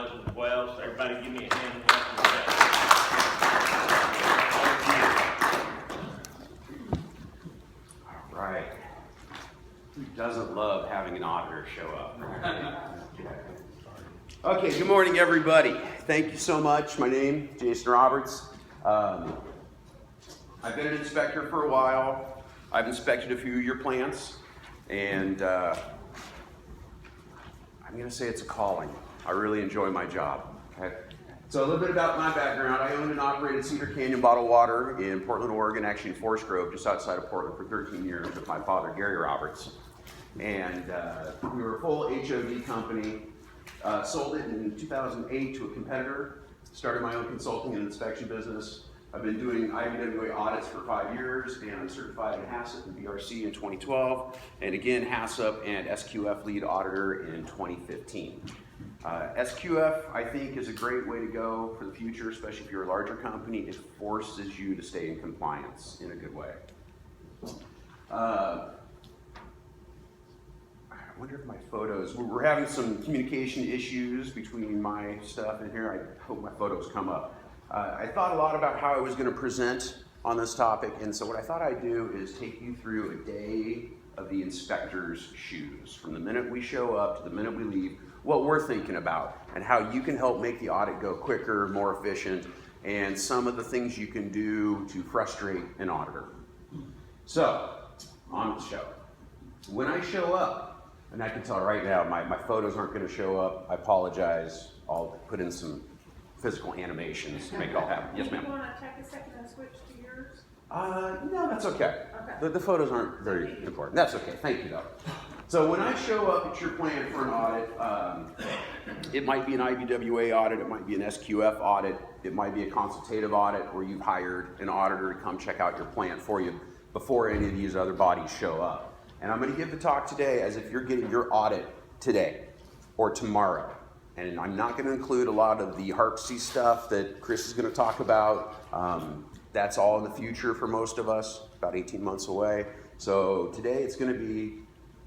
2012. So everybody give me a hand and welcome to that. All right. Who doesn't love having an auditor show up? Okay, good morning, everybody. Thank you so much. My name is Jason Roberts. I've been an inspector for a while. I've inspected a few of your plants, and I'm going to say it's a calling. I really enjoy my job. Okay? So a little bit about my background. I owned and operated Cedar Canyon Bottled Water in Portland, Oregon, actually in Forest Grove, just outside of Portland, for 13 years with my father, Gary Roberts. And we were a full HOD company. Sold it in 2008 to a competitor. Started my own consulting and inspection business. I've been doing IBWA audits for 5 years, and I'm certified in HACCP and BRC in 2012, and again HACCP and SQF lead auditor in 2015. SQF, I think, is a great way to go for the future, especially if you're a larger company. It forces you to stay in compliance in a good way. I wonder if my photos, we're having some communication issues between my stuff and here. I hope my photos come up. I thought a lot about how I was going to present on this topic, and so what I thought I'd do is take you through a day of the inspector's shoes, from the minute we show up to the minute we leave, what we're thinking about, and how you can help make the audit go quicker, more efficient, and some of the things you can do to frustrate an auditor. So, on the show. When I show up, and I can tell right now, my photos aren't going to show up. I apologize. I'll put in some physical animations to make it all happen. Yes, ma'am. Do you want to take a second and switch to yours? No, that's okay. Okay. The photos aren't very important. That's okay. Thank you, though. So when I show up at your plant for an audit, it might be an IBWA audit, it might be an SQF audit, it might be a consultative audit where you've hired an auditor to come check out your plant for you before any of these other bodies show up. And I'm going to give the talk today as if you're getting your audit today or tomorrow. And I'm not going to include a lot of the HARPC stuff that Chris is going to talk about. That's all in the future for most of us, about 18 months away. So today it's going to be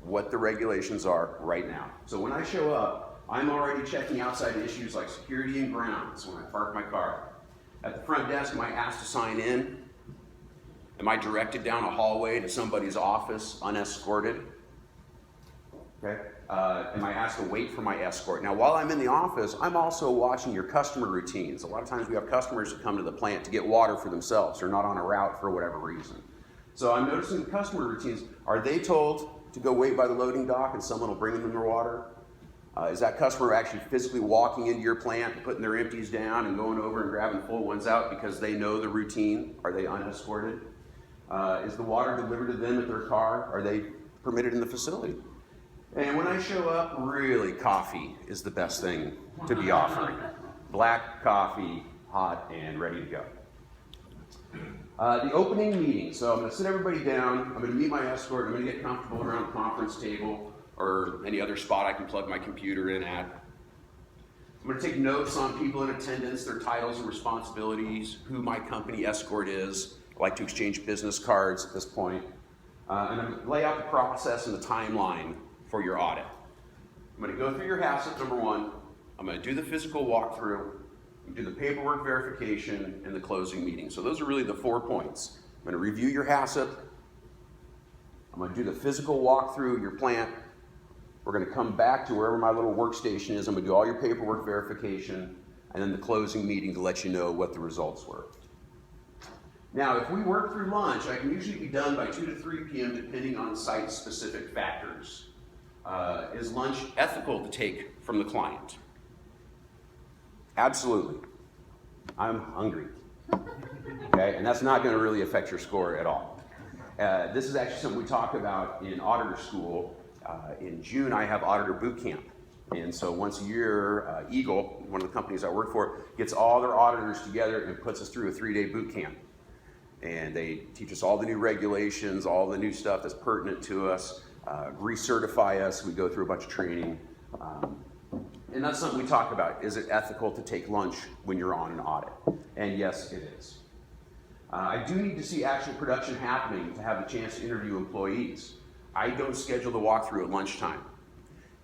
what the regulations are right now. So when I show up, I'm already checking outside issues like security and grounds when I park my car. At the front desk, am I asked to sign in? Am I directed down a hallway to somebody's office unescorted? Okay. Am I asked to wait for my escort? Now, while I'm in the office, I'm also watching your customer routines. A lot of times we have customers that come to the plant to get water for themselves. They're not on a route for whatever reason. So I'm noticing the customer routines. Are they told to go wait by the loading dock and someone will bring them their water? Is that customer actually physically walking into your plant and putting their empties down and going over and grabbing full ones out because they know the routine? Are they unescorted? Is the water delivered to them at their car? Are they permitted in the facility? And when I show up, really, coffee is the best thing to be offering. Black coffee, hot and ready to go. The opening meeting. So I'm going to sit everybody down. I'm going to meet my escort. I'm going to get comfortable around the conference table or any other spot I can plug my computer in at. I'm going to take notes on people in attendance, their titles and responsibilities, who my company escort is. I like to exchange business cards at this point. And I'm going to lay out the process and the timeline for your audit. I'm going to go through your HACCP, number one. I'm going to do the physical walkthrough, I'm going to do the paperwork verification, and the closing meeting. So those are really the 4 points. I'm going to review your HACCP. I'm going to do the physical walkthrough of your plant. We're going to come back to wherever my little workstation is. I'm going to do all your paperwork verification, and then the closing meeting to let you know what the results were. Now, if we work through lunch, I can usually be done by 2 to 3 p.m. depending on site-specific factors. Is lunch ethical to take from the client? Absolutely. I'm hungry. Okay, and that's not going to really affect your score at all. This is actually something we talk about in auditor school. In June, I have auditor boot camp. And so once a year, Eagle, one of the companies I work for, gets all their auditors together and puts us through a 3-day boot camp. And they teach us all the new regulations, all the new stuff that's pertinent to us, recertify us. We go through a bunch of training. And that's something we talk about. Is it ethical to take lunch when you're on an audit? And yes, it is. I do need to see actual production happening to have the chance to interview employees. I don't schedule the walkthrough at lunchtime.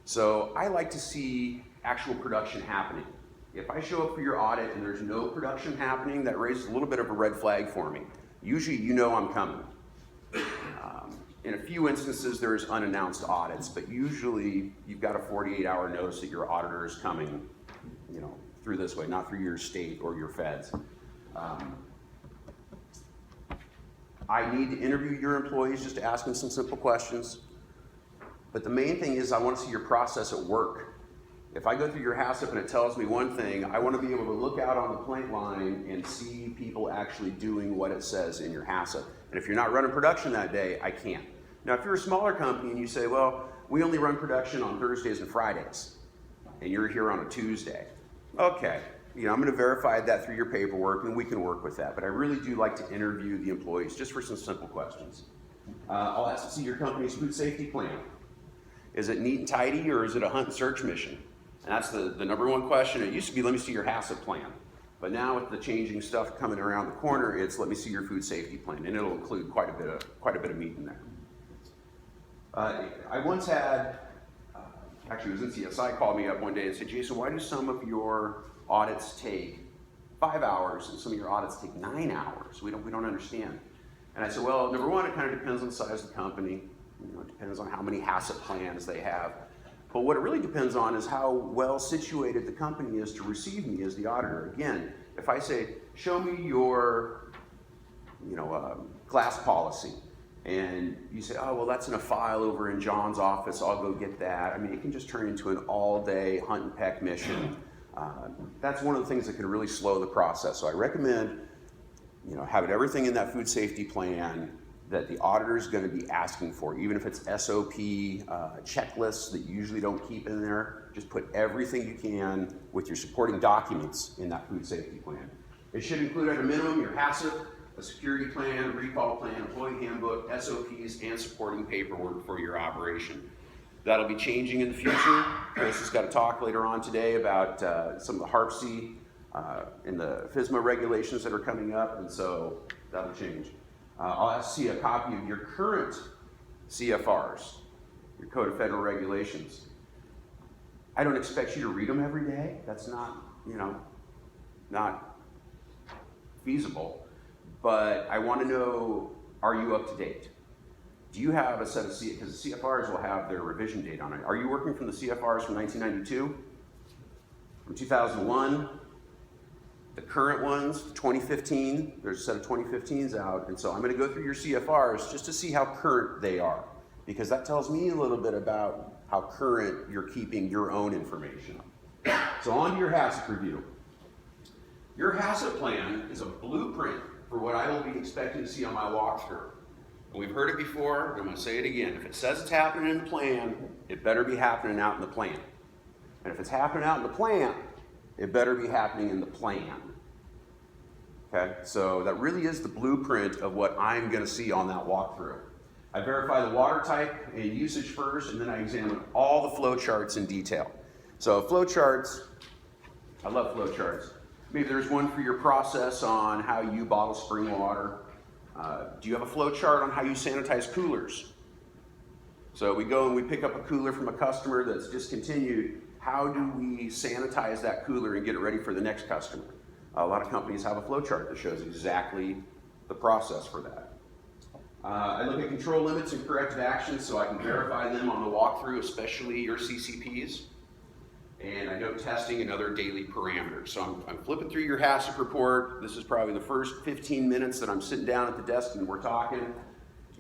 So I like to see actual production happening. If I show up for your audit and there's no production happening, that raises a little bit of a red flag for me. Usually you know I'm coming. In a few instances there's unannounced audits, but usually you've got a 48-hour notice that your auditor is coming, through this way, not through your state or your feds. I need to interview your employees just to ask them some simple questions. But the main thing is I want to see your process at work. If I go through your HACCP and it tells me one thing, I want to be able to look out on the plant line and see people actually doing what it says in your HACCP. And if you're not running production that day, I can't. Now, if you're a smaller company and you say, well, we only run production on Thursdays and Fridays, and you're here on a Tuesday, okay, I'm going to verify that through your paperwork and we can work with that. But I really do like to interview the employees just for some simple questions. I'll ask to see your company's food safety plan. Is it neat and tidy, or is it a hunt and search mission? And that's the number one question. It used to be, let me see your HACCP plan. But now with the changing stuff coming around the corner, it's let me see your food safety plan, and it'll include quite a bit of meat in there. I once had, actually it was NCSI called me up one day and said, Jason, why do some of your audits take 5 hours and some of your audits take 9 hours? We don't understand. And I said, well, number one, it kind of depends on the size of the company. It depends on how many HACCP plans they have. But what it really depends on is how well situated the company is to receive me as the auditor. Again, if I say, show me your class policy, and you say, oh, well, that's in a file over in John's office, I'll go get that. I mean, it can just turn into an all-day hunt and peck mission. That's one of the things that can really slow the process. So I recommend, having everything in that food safety plan that the auditor is going to be asking for, even if it's SOP checklists that you usually don't keep in there. Just put everything you can with your supporting documents in that food safety plan. It should include at a minimum your HACCP, a security plan, a recall plan, employee handbook, SOPs, and supporting paperwork for your operation. That'll be changing in the future. Chris has got to talk later on today about some of the HARP-C and the FSMA regulations that are coming up, and so that'll change. I'll ask to see a copy of your current CFRs, your Code of Federal Regulations. I don't expect you to read them every day. That's not, not feasible. But I want to know, are you up to date? Do you have a set of because the CFRs will have their revision date on it. Are you working from the CFRs from 1992? From 2001? The current ones, 2015, there's a set of 2015s out, and so I'm going to go through your CFRs just to see how current they are, because that tells me a little bit about how current you're keeping your own information. So on to your HACCP review. Your HACCP plan is a blueprint for what I will be expecting to see on my walkthrough. And we've heard it before, and I'm going to say it again. If it says it's happening in the plan, it better be happening out in the plan. And if it's happening out in the plan, it better be happening in the plan. Okay, so that really is the blueprint of what I'm going to see on that walkthrough. I verify the water type and usage first, and then I examine all the flow charts in detail. So flow charts, I love flow charts. Maybe there's one for your process on how you bottle spring water. Do you have a flow chart on how you sanitize coolers? So we go and we pick up a cooler from a customer that's discontinued. How do we sanitize that cooler and get it ready for the next customer? A lot of companies have a flow chart that shows exactly the process for that. I look at control limits and corrective actions so I can verify them on the walkthrough, especially your CCPs. And I know testing and other daily parameters. So I'm flipping through your HACCP report. This is probably the first 15 minutes that I'm sitting down at the desk and we're talking.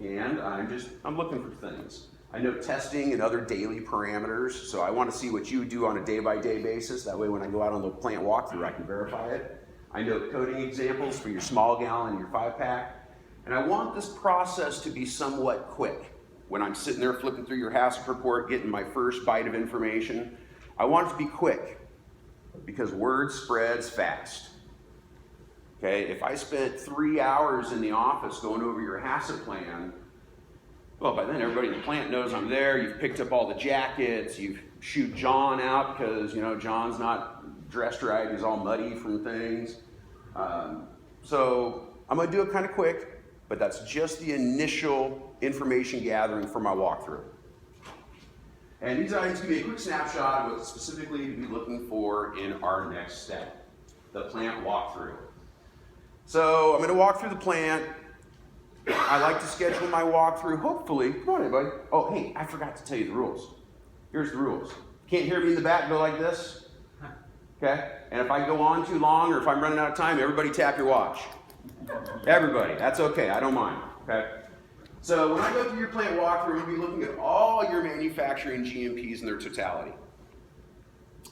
And I'm looking for things. I know testing and other daily parameters, so I want to see what you do on a day-by-day basis. That way when I go out on the plant walkthrough, I can verify it. I know coding examples for your small gallon and your 5-pack. And I want this process to be somewhat quick. When I'm sitting there flipping through your HACCP report, getting my first bite of information, I want it to be quick because word spreads fast. Okay, if I spent 3 hours in the office going over your HACCP plan, well, by then everybody in the plant knows I'm there. You've picked up all the jackets. You've shooed John out because, John's not dressed right. He's all muddy from things. So I'm going to do it kind of quick, but that's just the initial information gathering for my walkthrough. And these items give me a quick snapshot of what specifically to be looking for in our next step, the plant walkthrough. So I'm going to walk through the plant. I like to schedule my walkthrough, hopefully. Come on, everybody. Oh, hey, I forgot to tell you the rules. Here's the rules. Can't hear me in the back, go like this. Okay? And if I go on too long or if I'm running out of time, everybody tap your watch. Everybody, that's okay, I don't mind. Okay? So when I go through your plant walkthrough, we'll be looking at all your manufacturing GMPs in their totality.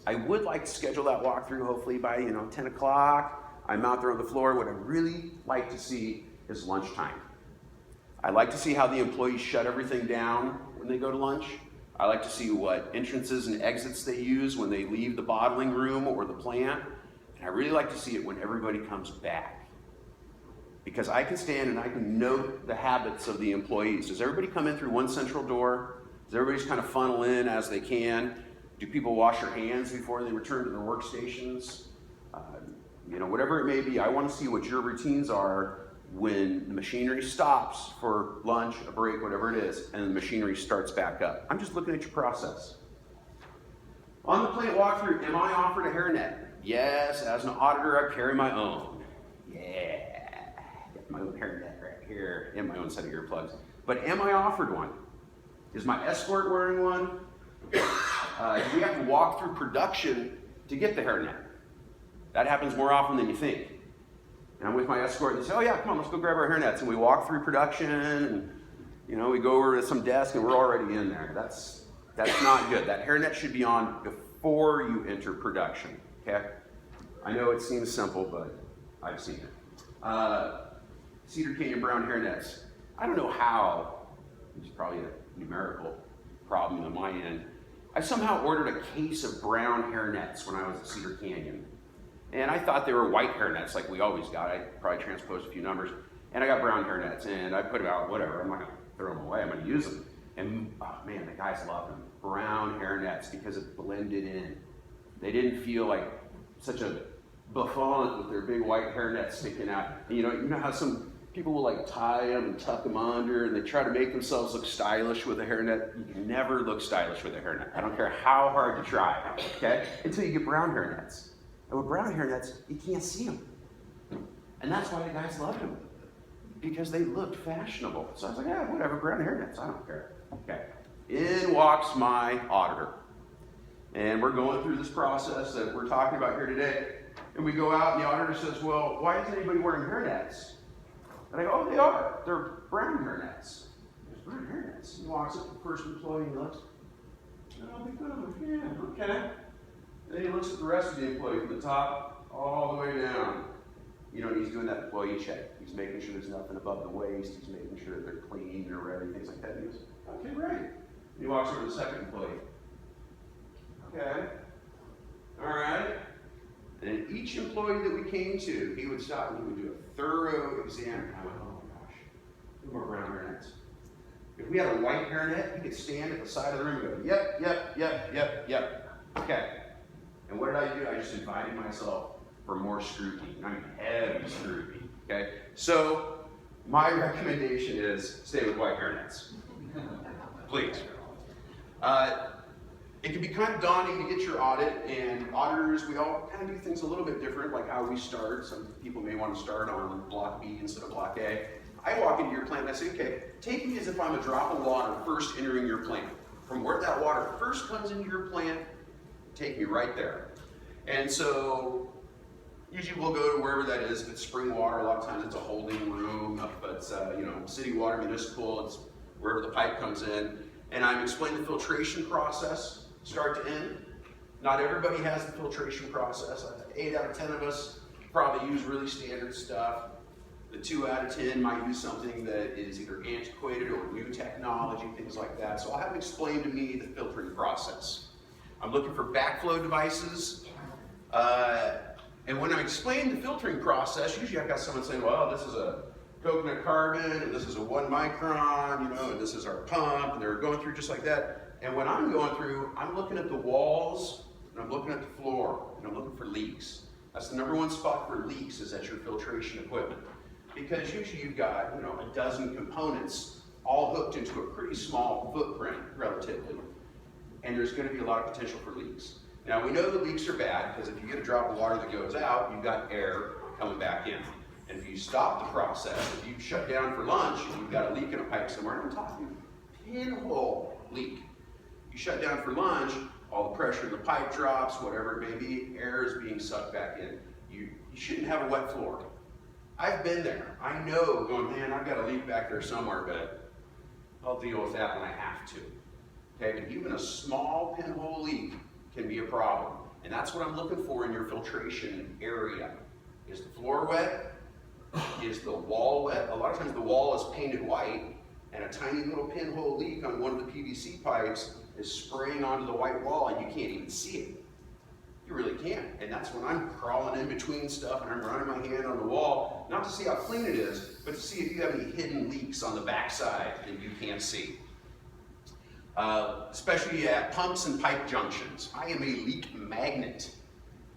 I would like to schedule that walkthrough hopefully by 10 o'clock. I'm out there on the floor. What I really like to see is lunchtime. I like to see how the employees shut everything down when they go to lunch. I like to see what entrances and exits they use when they leave the bottling room or the plant. And I really like to see it when everybody comes back. Because I can stand and I can note the habits of the employees. Does everybody come in through one central door? Does everybody just kind of funnel in as they can? Do people wash their hands before they return to their workstations? Whatever it may be, I want to see what your routines are when the machinery stops for lunch, a break, whatever it is, and the machinery starts back up. I'm just looking at your process. On the plant walkthrough, am I offered a hairnet? Yes, as an auditor, I carry my own. Yeah. My own hairnet right here and my own set of earplugs. But am I offered one? Is my escort wearing one? Do we have to walk through production to get the hairnet? That happens more often than you think. And I'm with my escort and they say, oh yeah, come on, let's go grab our hairnets. And we walk through production and we go over to some desk and we're already in there. That's not good. That hairnet should be on before you enter production, okay? I know it seems simple, but I've seen it. Cedar Canyon brown hairnets. I don't know how, it's probably a numerical problem on my end. I somehow ordered a case of brown hairnets when I was at Cedar Canyon. And I thought they were white hairnets like we always got. I probably transposed a few numbers. And I got brown hairnets and I put them out, whatever. I'm not gonna throw them away, I'm gonna use them. And oh man, the guys loved them. Brown hairnets because it blended in. They didn't feel like such a buffoon with their big white hairnets sticking out. And you know how some people will like tie them and tuck them under and they try to make themselves look stylish with a hairnet. You can never look stylish with a hairnet. I don't care how hard you try, okay? Until you get brown hairnets. And with brown hairnets, you can't see them. And that's why the guys loved them. Because they looked fashionable. So I was like, yeah, whatever, brown hairnets, I don't care. Okay. In walks my auditor. And we're going through this process that we're talking about here today. And we go out and the auditor says, well, why isn't anybody wearing hairnets? And I go, oh, they are. They're brown hairnets. There's brown hairnets. He walks up to the first employee and he looks, oh, they put them, yeah, okay. And then he looks at the rest of the employee from the top all the way down. He's doing that employee check. He's making sure there's nothing above the waist. He's making sure that they're clean or ready, things like that. And he goes, okay, great. And he walks over to the second employee. Okay. All right. And each employee that we came to, he would stop and he would do a thorough exam. And I went, oh my gosh, no more brown hairnets. If we had a white hairnet, he could stand at the side of the room and go, yep. Okay. And what did I do? I just invited myself for more scrutiny. I mean, heavy scrutiny. Okay. So my recommendation is stay with white hairnets. Please. It can be kind of daunting to get your audit, and auditors, we all kind of do things a little bit different, like how we start. Some people may want to start on block B instead of block A. I walk into your plant and I say, okay, take me as if I'm a drop of water first entering your plant. From where that water first comes into your plant, take me right there. And so usually we'll go to wherever that is. If it's spring water, a lot of times it's a holding room. If it's city water, municipal, it's wherever the pipe comes in. And I'm explaining the filtration process, start to end. Not everybody has the filtration process. 8 out of 10 of us probably use really standard stuff. The 2 out of 10 might use something that is either antiquated or new technology, things like that. So I'll have them explain to me the filtering process. I'm looking for backflow devices. And when I'm explaining the filtering process, usually I've got someone saying, well, this is a coconut carbon, and this is a 1 micron, and this is our pump, and they're going through just like that. And when I'm going through, I'm looking at the walls, and I'm looking at the floor, and I'm looking for leaks. That's the #1 spot for leaks, is at your filtration equipment. Because usually you've got, a dozen components all hooked into a pretty small footprint, relatively. and there's going to be a lot of potential for leaks. Now we know that leaks are bad because if you get a drop of water that goes out, you've got air coming back in. And if you stop the process, if you shut down for lunch and you've got a leak in a pipe somewhere, I'm talking pinhole leak. You shut down for lunch, all the pressure in the pipe drops, whatever it may be, air is being sucked back in. You shouldn't have a wet floor. I've been there. I know going, man, I've got a leak back there somewhere, but I'll deal with that when I have to. Okay, but even a small pinhole leak can be a problem. And that's what I'm looking for in your filtration area. Is the floor wet? Is the wall wet? A lot of times the wall is painted white and a tiny little pinhole leak on one of the PVC pipes is spraying onto the white wall and you can't even see it. You really can't. And that's when I'm crawling in between stuff and I'm running my hand on the wall, not to see how clean it is, but to see if you have any hidden leaks on the backside that you can't see. Especially at pumps and pipe junctions. I am a leak magnet.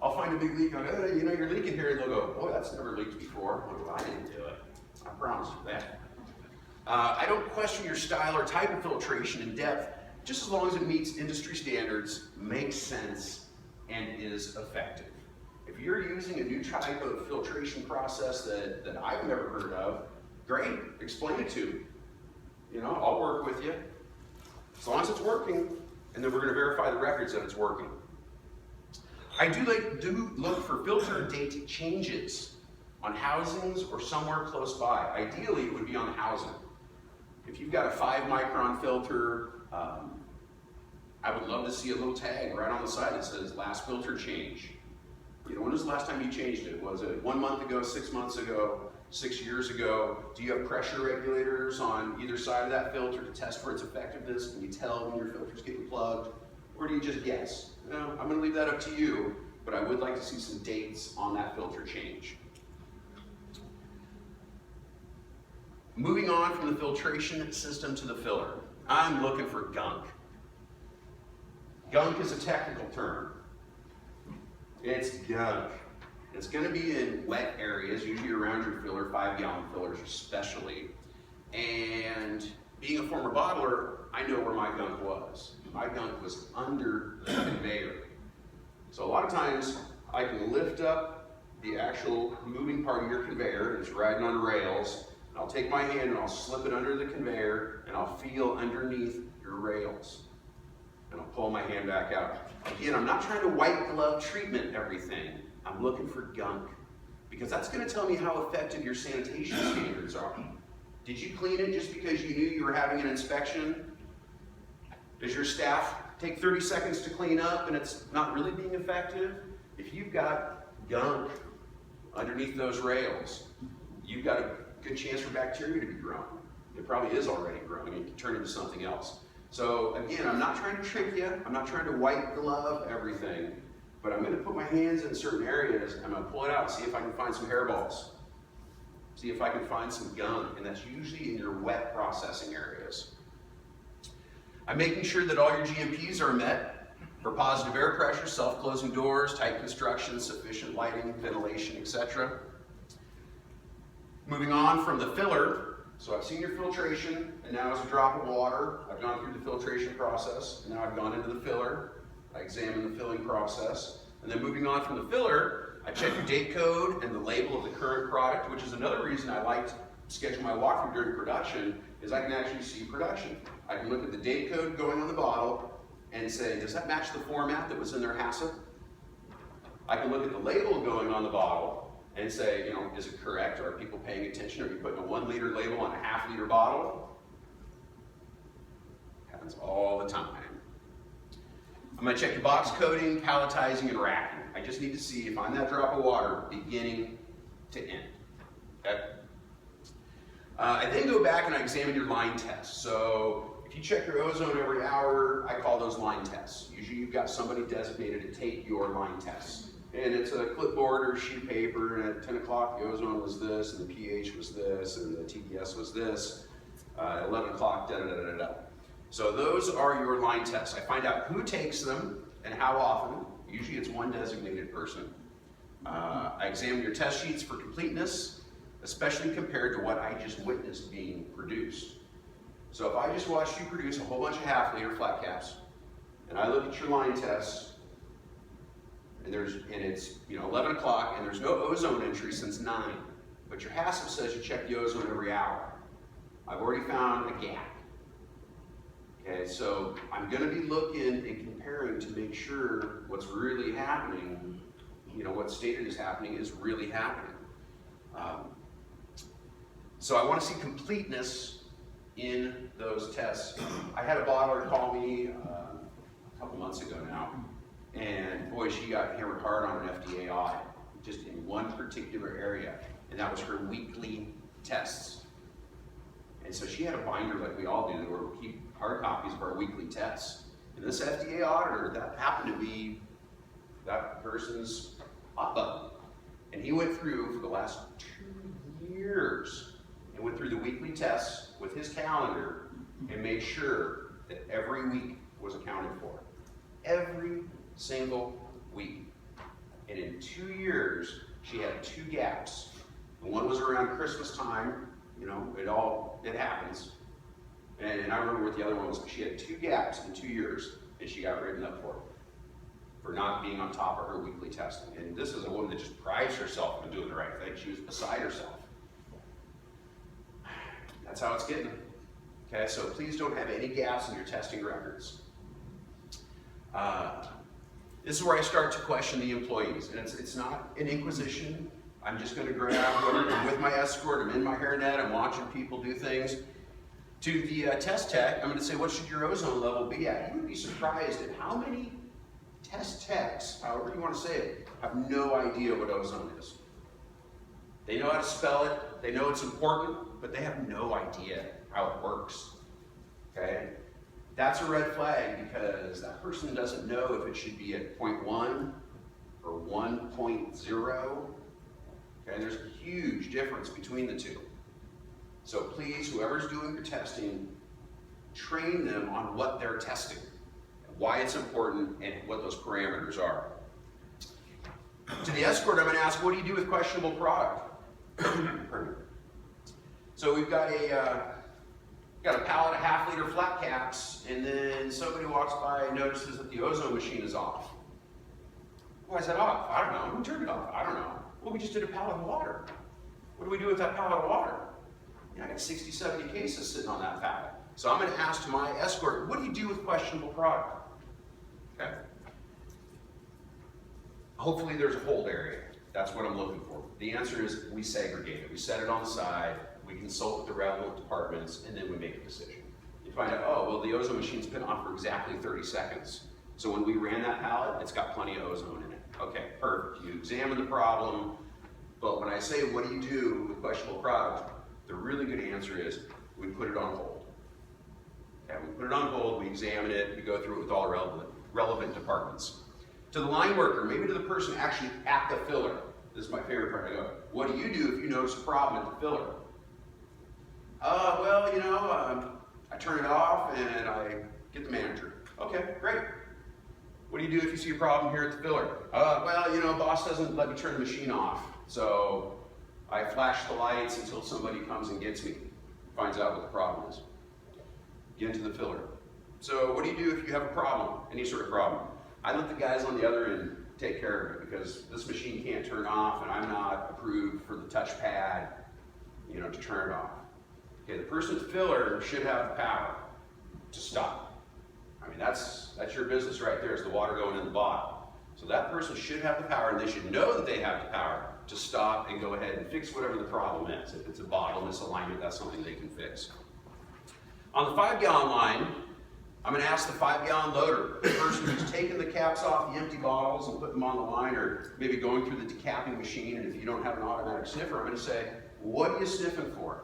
I'll find a big leak on, oh, you know, you're leaking here, and they'll go, boy, that's never leaked before. Well, I didn't do it. I promise you that. I don't question your style or type of filtration in depth, just as long as it meets industry standards, makes sense, and is effective. If you're using a new type of filtration process that I've never heard of, great, explain it to me. You know, I'll work with you. As long as it's working, and then we're going to verify the records that it's working. I do look for filter date changes on housings or somewhere close by. Ideally, it would be on the housing. If you've got a 5 micron filter, I would love to see a little tag right on the side that says last filter change. You know, when was the last time you changed it? Was it 1 month ago, 6 months ago, 6 years ago? Do you have pressure regulators on either side of that filter to test for its effectiveness? Can you tell when your filter's getting plugged? Or do you just guess? No, I'm going to leave that up to you, but I would like to see some dates on that filter change. Moving on from the filtration system to the filler, I'm looking for gunk. Gunk is a technical term. It's gunk. It's going to be in wet areas, usually around your filler, 5-gallon fillers especially. And being a former bottler, I know where my gunk was. My gunk was under the conveyor. So a lot of times I can lift up the actual moving part of your conveyor, it's riding on rails, and I'll take my hand and I'll slip it under the conveyor and I'll feel underneath your rails. And I'll pull my hand back out. Again, I'm not trying to white glove treatment everything. I'm looking for gunk, because that's going to tell me how effective your sanitation standards are. Did you clean it just because you knew you were having an inspection? Does your staff take 30 seconds to clean up and it's not really being effective? If you've got gunk underneath those rails, you've got a good chance for bacteria to be growing. It probably is already growing. It can turn into something else. So again, I'm not trying to trick you. I'm not trying to white glove everything. But I'm going to put my hands in certain areas, and I'm going to pull it out and see if I can find some hairballs. See if I can find some gunk, and that's usually in your wet processing areas. I'm making sure that all your GMPs are met for positive air pressure, self-closing doors, tight construction, sufficient lighting, ventilation, etc. Moving on from the filler, so I've seen your filtration, and now it's a drop of water. I've gone through the filtration process, and now I've gone into the filler. I examine the filling process, and then moving on from the filler, I check your date code and the label of the current product, which is another reason I like to schedule my walkthrough during production, is I can actually see production. I can look at the date code going on the bottle and say, does that match the format that was in their HACCP? I can look at the label going on the bottle and say, you know, is it correct? Are people paying attention? Are you putting a 1 liter label on a half-liter bottle? Happens all the time. I'm going to check your box coating, palletizing, and racking. I just need to see if I'm that drop of water beginning to end. Okay? I then go back and I examine your line tests. So if you check your ozone every hour, I call those line tests. Usually you've got somebody designated to take your line tests. And it's a clipboard or sheet of paper, and at 10 o'clock the ozone was this, and the pH was this, and the TDS was this. 11 o'clock, da-da-da-da-da. So those are your line tests. I find out who takes them and how often. Usually it's one designated person. I examine your test sheets for completeness, especially compared to what I just witnessed being produced. So if I just watched you produce a whole bunch of half-liter flat caps, and I look at your line tests, and it's 11 o'clock, and there's no ozone entry since 9, but your HACCP says you check the ozone every hour. I've already found a gap. Okay, so I'm going to be looking and comparing to make sure what's really happening, what's stated is happening is really happening. So I want to see completeness in those tests. I had a bottler call me a couple months ago now, and boy, she got hammered hard on an FDA audit, just in one particular area, and that was her weekly tests. And so she had a binder like we all do, where we keep hard copies of our weekly tests. And this FDA auditor, that happened to be that person's hot button. And he went through for the last 2 years and went through the weekly tests with his calendar and made sure that every week was accounted for. Every single week. And in 2 years, she had 2 gaps. And one was around Christmas time. It happens. And I remember what the other one was. She had 2 gaps in 2 years, and she got written up for not being on top of her weekly testing. And this is a woman that just prides herself on doing the right thing. She was beside herself. That's how it's getting. Okay, so please don't have any gaps in your testing records. This is where I start to question the employees, and it's not an inquisition. I'm just going to grab whatever. I'm with my escort, I'm in my hairnet, I'm watching people do things. To the test tech, I'm going to say, what should your ozone level be at? You would be surprised at how many test techs, however you want to say it, have no idea what ozone is. They know how to spell it, they know it's important, but they have no idea how it works. Okay? That's a red flag because that person doesn't know if it should be at 0.1 or 1.0. Okay, there's a huge difference between the two. So please, whoever's doing your testing, train them on what they're testing, why it's important, and what those parameters are. To the escort, I'm going to ask, what do you do with questionable product? So we've got a pallet of half-liter flat caps, and then somebody walks by and notices that the ozone machine is off. Why is that off? I don't know. Who turned it off? I don't know. Well, we just did a pallet of water. What do we do with that pallet of water? I got 60, 70 cases sitting on that pallet. So I'm going to ask my escort, what do you do with questionable product? Okay. Hopefully there's a hold area. That's what I'm looking for. The answer is we segregate it. We set it on the side, we consult with the relevant departments, and then we make a decision. You find out, oh, well, the ozone machine's been on for exactly 30 seconds. So when we ran that pallet, it's got plenty of ozone in it. Okay, perfect. You examine the problem, but when I say what do you do with questionable product, the really good answer is we put it on hold. Okay, we put it on hold, we examine it, we go through it with all relevant departments. To the line worker, maybe to the person actually at the filler. This is my favorite part. I go, what do you do if you notice a problem at the filler? I turn it off and I get the manager. Okay, great. What do you do if you see a problem here at the filler? Boss doesn't let me turn the machine off. So I flash the lights until somebody comes and gets me, finds out what the problem is. Get into the filler. So what do you do if you have a problem, any sort of problem? I let the guys on the other end take care of it because this machine can't turn off and I'm not approved for the touchpad, to turn it off. Okay, the person at the filler should have the power to stop. I mean, that's your business right there, is the water going in the bottle. So that person should have the power, and they should know that they have the power to stop and go ahead and fix whatever the problem is. If it's a bottle misalignment, that's something they can fix. On the 5-gallon line, I'm going to ask the 5-gallon loader, the person who's taking the caps off the empty bottles and putting them on the line, or maybe going through the decapping machine, and if you don't have an automatic sniffer, I'm going to say, what are you sniffing for?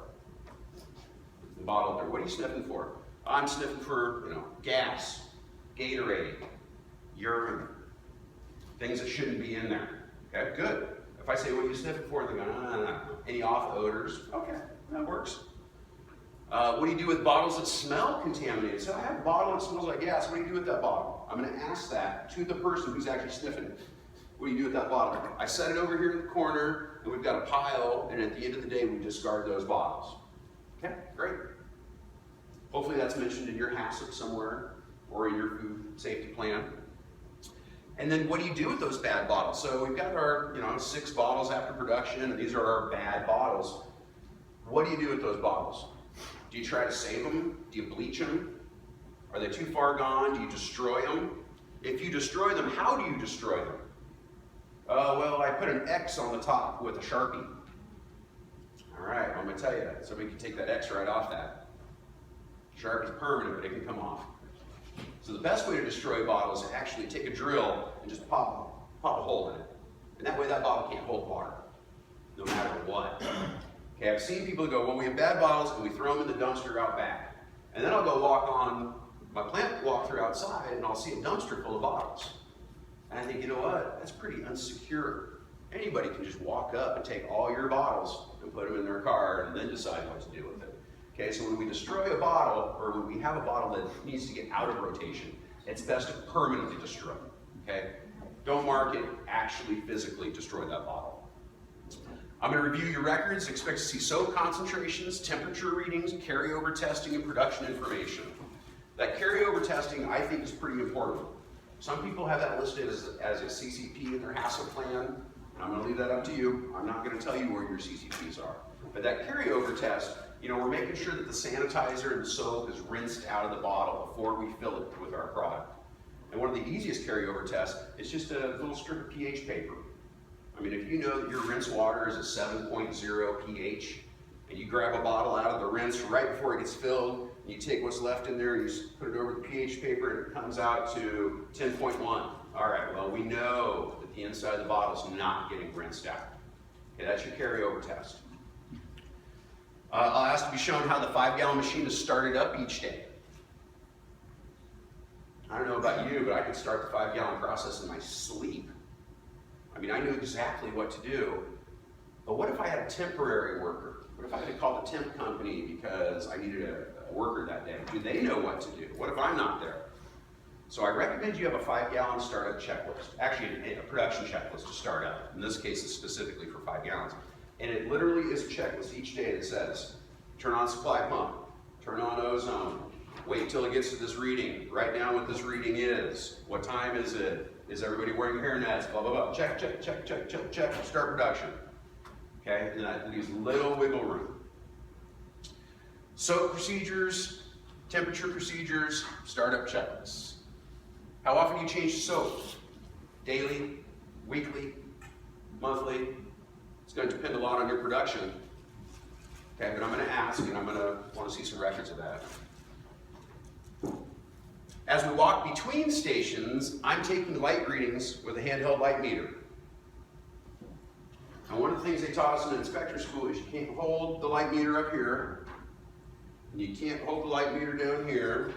The bottle there, what are you sniffing for? I'm sniffing for, gas, Gatorade, urine, things that shouldn't be in there. Okay, good. If I say, what are you sniffing for? They go, no. Any off odors? Okay, that works. What do you do with bottles that smell contaminated? So I have a bottle that smells like gas. What do you do with that bottle? I'm going to ask that to the person who's actually sniffing it. What do you do with that bottle? I set it over here in the corner, and we've got a pile, and at the end of the day, we discard those bottles. Okay, great. Hopefully that's mentioned in your HACCP somewhere. or in your food safety plan. And then what do you do with those bad bottles? So we've got our 6 bottles after production, and these are our bad bottles. What do you do with those bottles? Do you try to save them? Do you bleach them? Are they too far gone? Do you destroy them? If you destroy them, how do you destroy them? Well, I put an X on the top with a Sharpie. All right, I'm going to tell you, somebody can take that X right off that. Sharpie's permanent, but it can come off. So the best way to destroy bottles is actually take a drill and just pop a hole in it. And that way that bottle can't hold water, no matter what. Okay, I've seen people go, well, we have bad bottles and we throw them in the dumpster out back. And then I'll go walk on my plant walkthrough outside and I'll see a dumpster full of bottles. And I think, you know what, that's pretty unsecure. Anybody can just walk up and take all your bottles and put them in their car and then decide what to do with it. Okay, so when we destroy a bottle, or when we have a bottle that needs to get out of rotation, it's best to permanently destroy it, okay? Don't mark it, actually physically destroy that bottle. I'm going to review your records. Expect to see soap concentrations, temperature readings, carryover testing, and production information. That carryover testing, I think, is pretty important. Some people have that listed as a CCP in their HACCP plan, and I'm going to leave that up to you. I'm not going to tell you where your CCPs are. But that carryover test, we're making sure that the sanitizer and the soap is rinsed out of the bottle before we fill it with our product. And one of the easiest carryover tests is just a little strip of pH paper. I mean, if you know that your rinse water is a 7.0 pH, and you grab a bottle out of the rinse right before it gets filled, and you take what's left in there and you put it over the pH paper and it comes out to 10.1. All right, well, we know that the inside of the bottle is not getting rinsed out. Okay, that's your carryover test. I'll ask to be shown how the 5-gallon machine is started up each day. I don't know about you, but I could start the 5-gallon process in my sleep. I mean, I knew exactly what to do. But what if I had a temporary worker? What if I had to call the temp company because I needed a worker that day? Do they know what to do? What if I'm not there? So I recommend you have a 5-gallon startup checklist. Actually, a production checklist to start up. In this case, it's specifically for 5 gallons. And it literally is a checklist each day that says, turn on supply pump, turn on ozone, wait till it gets to this reading, write down what this reading is, what time is it, is everybody wearing hairnets, blah, blah, blah, check, check, check, check, check, check, start production. Okay, and that leaves little wiggle room. Soap procedures, temperature procedures, startup checklists. How often do you change soap? Daily, weekly, monthly? It's going to depend a lot on your production. Okay, but I'm going to ask, and I'm going to want to see some records of that. As we walk between stations, I'm taking light readings with a handheld light meter. And one of the things they taught us in inspector school is you can't hold the light meter up here, and you can't hold the light meter down here.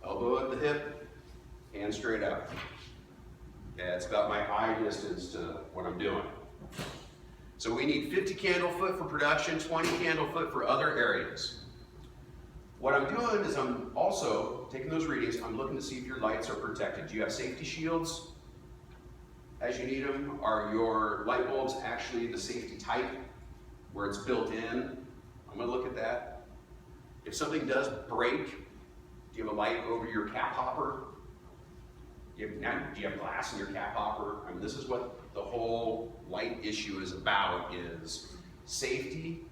Elbow at the hip, hand straight out. Yeah, it's about my eye distance to what I'm doing. So we need 50 candle foot for production, 20 candle foot for other areas. What I'm doing is I'm also taking those readings. I'm looking to see if your lights are protected. Do you have safety shields as you need them? Are your light bulbs actually the safety type where it's built in? I'm going to look at that. If something does break, do you have a light over your cap hopper? Do you have glass in your cap hopper? I mean, this is what the whole light issue is about, is safety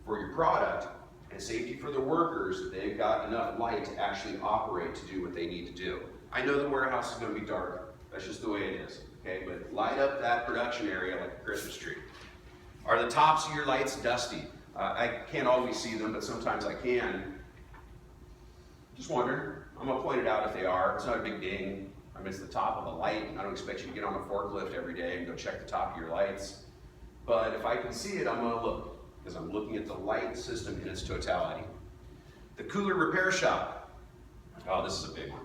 for your product and safety for the workers, that they've got enough light to actually operate to do what they need to do. I know the warehouse is going to be dark. That's just the way it is. Okay, but light up that production area like a Christmas tree. Are the tops of your lights dusty? I can't always see them, but sometimes I can. Just wondering. I'm going to point it out if they are. It's not a big ding. I mean, it's the top of a light. I don't expect you to get on a forklift every day and go check the top of your lights. But if I can see it, I'm going to look, because I'm looking at the light system in its totality. The cooler repair shop. Oh, this is a big one.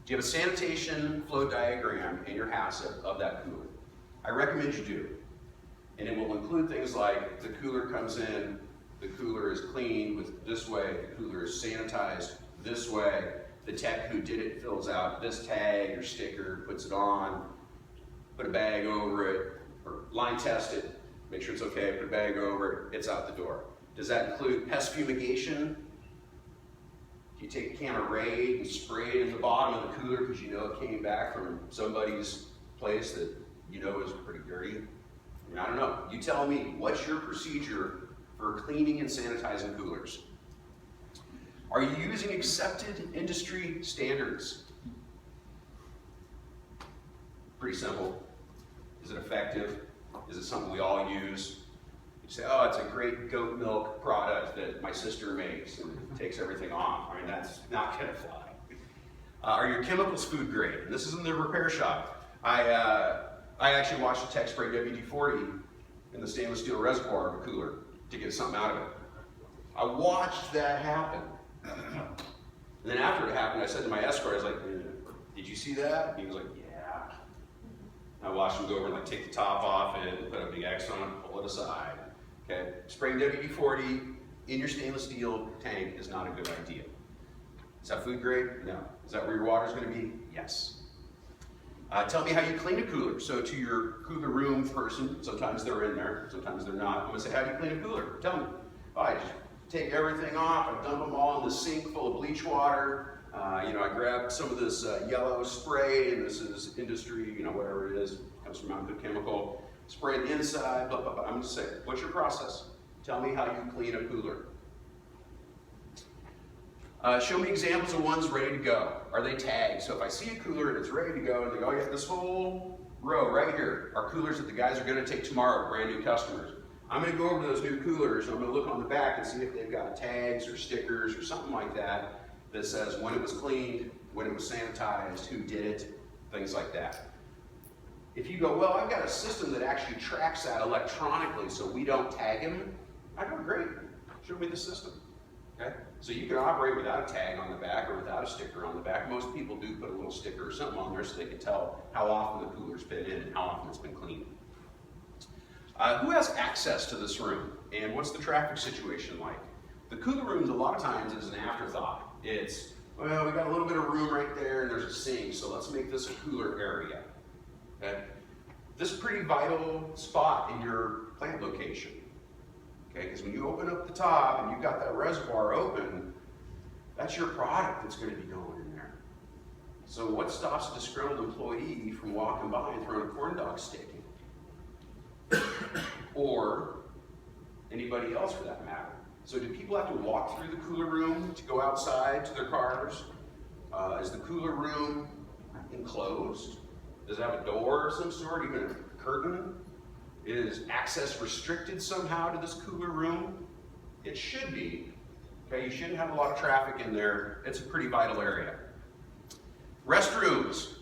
Do you have a sanitation flow diagram in your HACCP of that cooler? I recommend you do. And it will include things like the cooler comes in, the cooler is cleaned with this way, the cooler is sanitized this way, the tech who did it fills out this tag or sticker, puts it on, put a bag over it, or line test it, make sure it's okay, put a bag over it, it's out the door. Does that include pest fumigation? Do You take a can of Raid and spray it in the bottom of the cooler because you know it came back from somebody's place that you know is pretty dirty. I mean, I don't know. You tell me, what's your procedure for cleaning and sanitizing coolers? Are you using accepted industry standards? Pretty simple. Is it effective? Is it something we all use? You say, oh, it's a great goat milk product that my sister makes and it takes everything off. I mean, that's not gonna fly. Are your chemicals food grade? And this is in the repair shop. I actually washed a tech spray WD-40 in the stainless steel reservoir of a cooler to get something out of it. I watched that happen. And then after it happened, I said to my escort, I was like, did you see that? And he was like, yeah. I watched him go over and like take the top off it and put a big X on it, pull it aside. Okay, spraying WD-40 in your stainless steel tank is not a good idea. Is that food grade? No. Is that where your water is going to be? Yes. Tell me how you clean a cooler. So to your cooler room person, sometimes they're in there, sometimes they're not. I'm going to say, how do you clean a cooler? Tell me. Oh, I just take everything off, I dump them all in the sink full of bleach water. I grab some of this yellow spray, and this is industry, whatever it is, comes from Mount Good Chemical. Spray it inside, blah, blah, blah. I'm going to say, what's your process? Tell me how you clean a cooler. Show me examples of ones ready to go. Are they tagged? So if I see a cooler and it's ready to go, and they go, oh yeah, this whole row right here are coolers that the guys are going to take tomorrow, brand new customers. I'm going to go over to those new coolers, and I'm going to look on the back and see if they've got tags or stickers or something like that that says when it was cleaned, when it was sanitized, who did it, things like that. If you go, well, I've got a system that actually tracks that electronically so we don't tag them, I go, great, show me the system. Okay? So you can operate without a tag on the back or without a sticker on the back. Most people do put a little sticker or something on there so they can tell how often the cooler's been in and how often it's been cleaned. Who has access to this room, and what's the traffic situation like? The cooler rooms, a lot of times, is an afterthought. It's, well, we got a little bit of room right there, and there's a sink, so let's make this a cooler area. Okay? This is a pretty vital spot in your plant location. Okay, because when you open up the top and you've got that reservoir open, that's your product that's going to be going in there. So what stops a disgruntled employee from walking by and throwing a corn dog stick in? Or anybody else for that matter. So do people have to walk through the cooler room to go outside to their cars? Is the cooler room enclosed? Does it have a door of some sort, even a curtain? Is access restricted somehow to this cooler room? It should be. Okay, you shouldn't have a lot of traffic in there. It's a pretty vital area. Restrooms,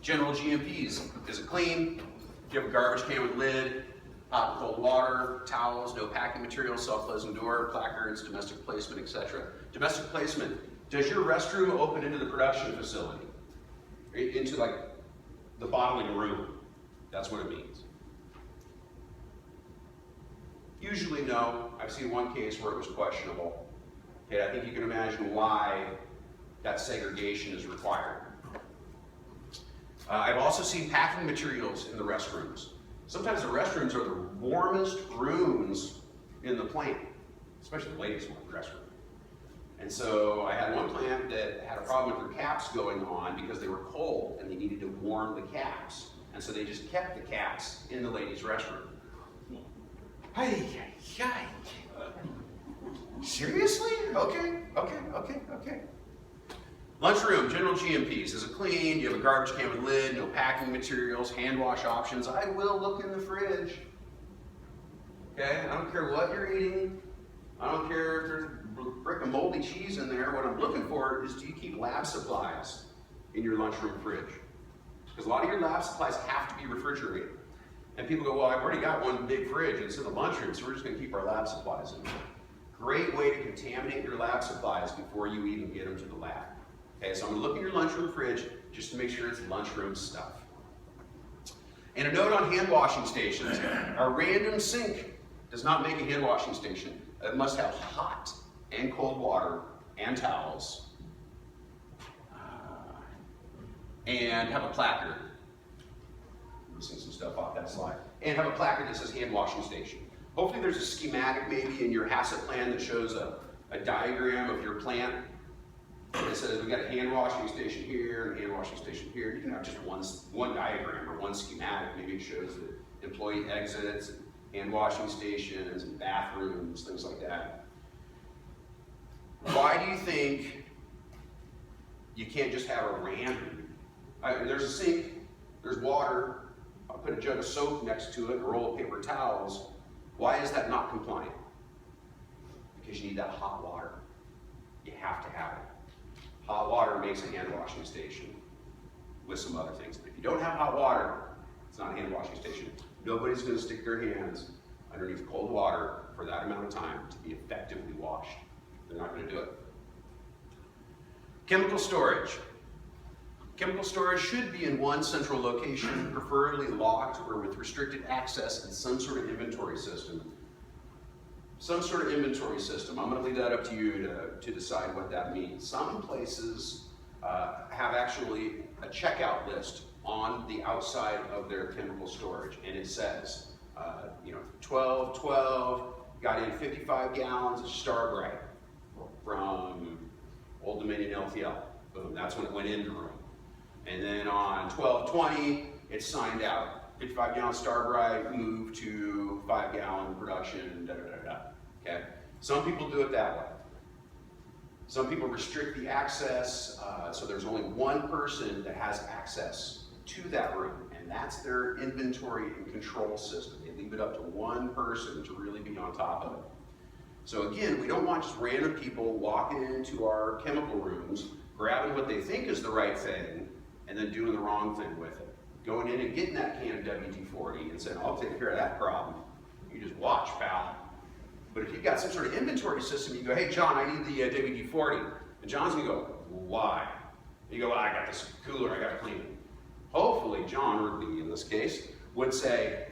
general GMPs. Is it clean? Do you have a garbage can with lid? Hot and cold water, towels, no packing material, self-closing door, placards, domestic placement, etc. Domestic placement. Does your restroom open into the production facility? Into like the bottling room? That's what it means. Usually no. I've seen one case where it was questionable. Okay, I think you can imagine why that segregation is required. I've also seen packing materials in the restrooms. Sometimes the restrooms are the warmest rooms in the plant, especially the ladies' restroom. And so I had one plant that had a problem with their caps going on because they were cold and they needed to warm the caps. And so they just kept the caps in the ladies' restroom. Hey, seriously? Okay. Lunchroom, general GMPs. Is it clean? Do you have a garbage can with lid? No packing materials? Hand wash options? I will look in the fridge. Okay? I don't care what you're eating. I don't care if there's a brick of moldy cheese in there. What I'm looking for is, do you keep lab supplies in your lunchroom fridge? Because a lot of your lab supplies have to be refrigerated. And people go, well, I've already got one big fridge and it's in the lunchroom, so we're just going to keep our lab supplies in there. Great way to contaminate your lab supplies before you even get them to the lab. Okay, so I'm going to look in your lunchroom fridge just to make sure it's lunchroom stuff. And a note on hand washing stations. A random sink does not make a hand washing station. It must have hot and cold water and towels. And have a placard. I'm missing some stuff off that slide. And have a placard that says hand washing station. Hopefully there's a schematic maybe in your HACCP plan that shows a diagram of your plant It says we got a hand washing station here and a hand washing station here. You can have just one diagram or one schematic. Maybe it shows the employee exits, hand washing stations, and bathrooms, things like that. Why do you think you can't just have a random? There's a sink, there's water, I'll put a jug of soap next to it, and a roll of paper towels. Why is that not compliant? Because you need that hot water. You have to have it. Hot water makes a hand washing station with some other things. But if you don't have hot water, it's not a hand washing station. Nobody's going to stick their hands underneath cold water for that amount of time to be effectively washed. They're not going to do it. Chemical storage. Chemical storage should be in one central location, preferably locked or with restricted access and some sort of inventory system. Some sort of inventory system. I'm going to leave that up to you to decide what that means. Some places have actually a checkout list on the outside of their chemical storage, and it says, 12, got in 55 gallons of Starbright from Old Dominion LTL. Boom, that's when it went into room. And then on 12/20, it's signed out. 55 gallon Starbright, moved to 5 gallon production, da da da da. Okay? Some people do it that way. Some people restrict the access, so there's only one person that has access to that room, and that's their inventory and control system. They leave it up to one person to really be on top of it. So again, we don't want just random people walking into our chemical rooms, grabbing what they think is the right thing, and then doing the wrong thing with it. Going in and getting that can of WD-40 and saying, I'll take care of that problem. You just watch, pal. But if you've got some sort of inventory system, you go, hey, John, I need the WD-40. And John's going to go, why? And you go, well, I got this cooler, I got to clean it. Hopefully, John, or Lee in this case, would say,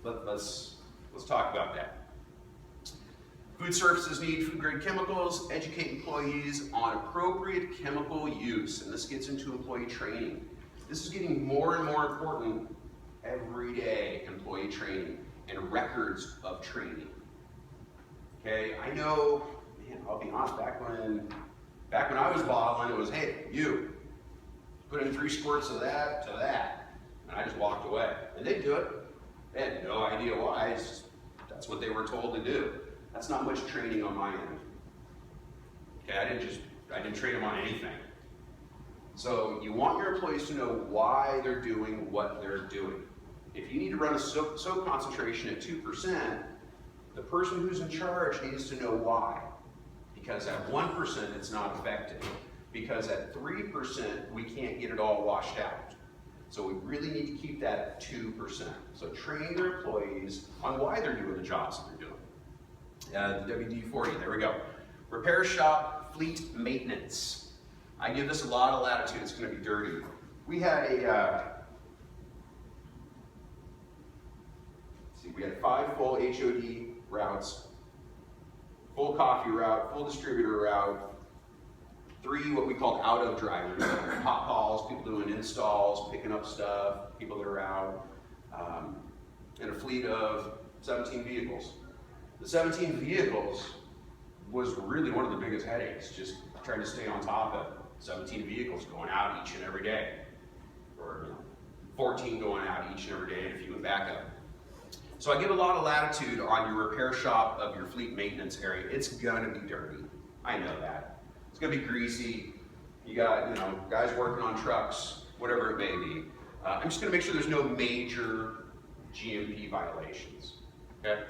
let's talk about that. Food services need food-grade chemicals, educate employees on appropriate chemical use, and this gets into employee training. This is getting more and more important every day, employee training and records of training. Okay, I know, man, I'll be honest, back when I was bottling, it was, hey, you, put in 3 squirts of that to that, and I just walked away. And they'd do it. They had no idea why, it's just, that's what they were told to do. That's not much training on my end. Okay, I didn't train them on anything. So you want your employees to know why they're doing what they're doing. If you need to run a soap concentration at 2%, the person who's in charge needs to know why. Because at 1%, it's not effective. Because at 3%, we can't get it all washed out. So we really need to keep that at 2%. So train your employees on why they're doing the jobs that they're doing. The WD-40, there we go. Repair shop fleet maintenance. I give this a lot of latitude, it's going to be dirty. We had we had 5 full HOD routes, full coffee route, full distributor route, 3 what we called out of drivers, hot calls, people doing installs, picking up stuff, people that are out, and a fleet of 17 vehicles. The 17 vehicles was really one of the biggest headaches, just trying to stay on top of it. 17 vehicles going out each and every day, or 14 going out each and every day, and a few in backup. So I give a lot of latitude on your repair shop of your fleet maintenance area. It's gonna be dirty, I know that. It's gonna be greasy. You got guys working on trucks, whatever it may be. I'm just gonna make sure there's no major GMP violations. Okay.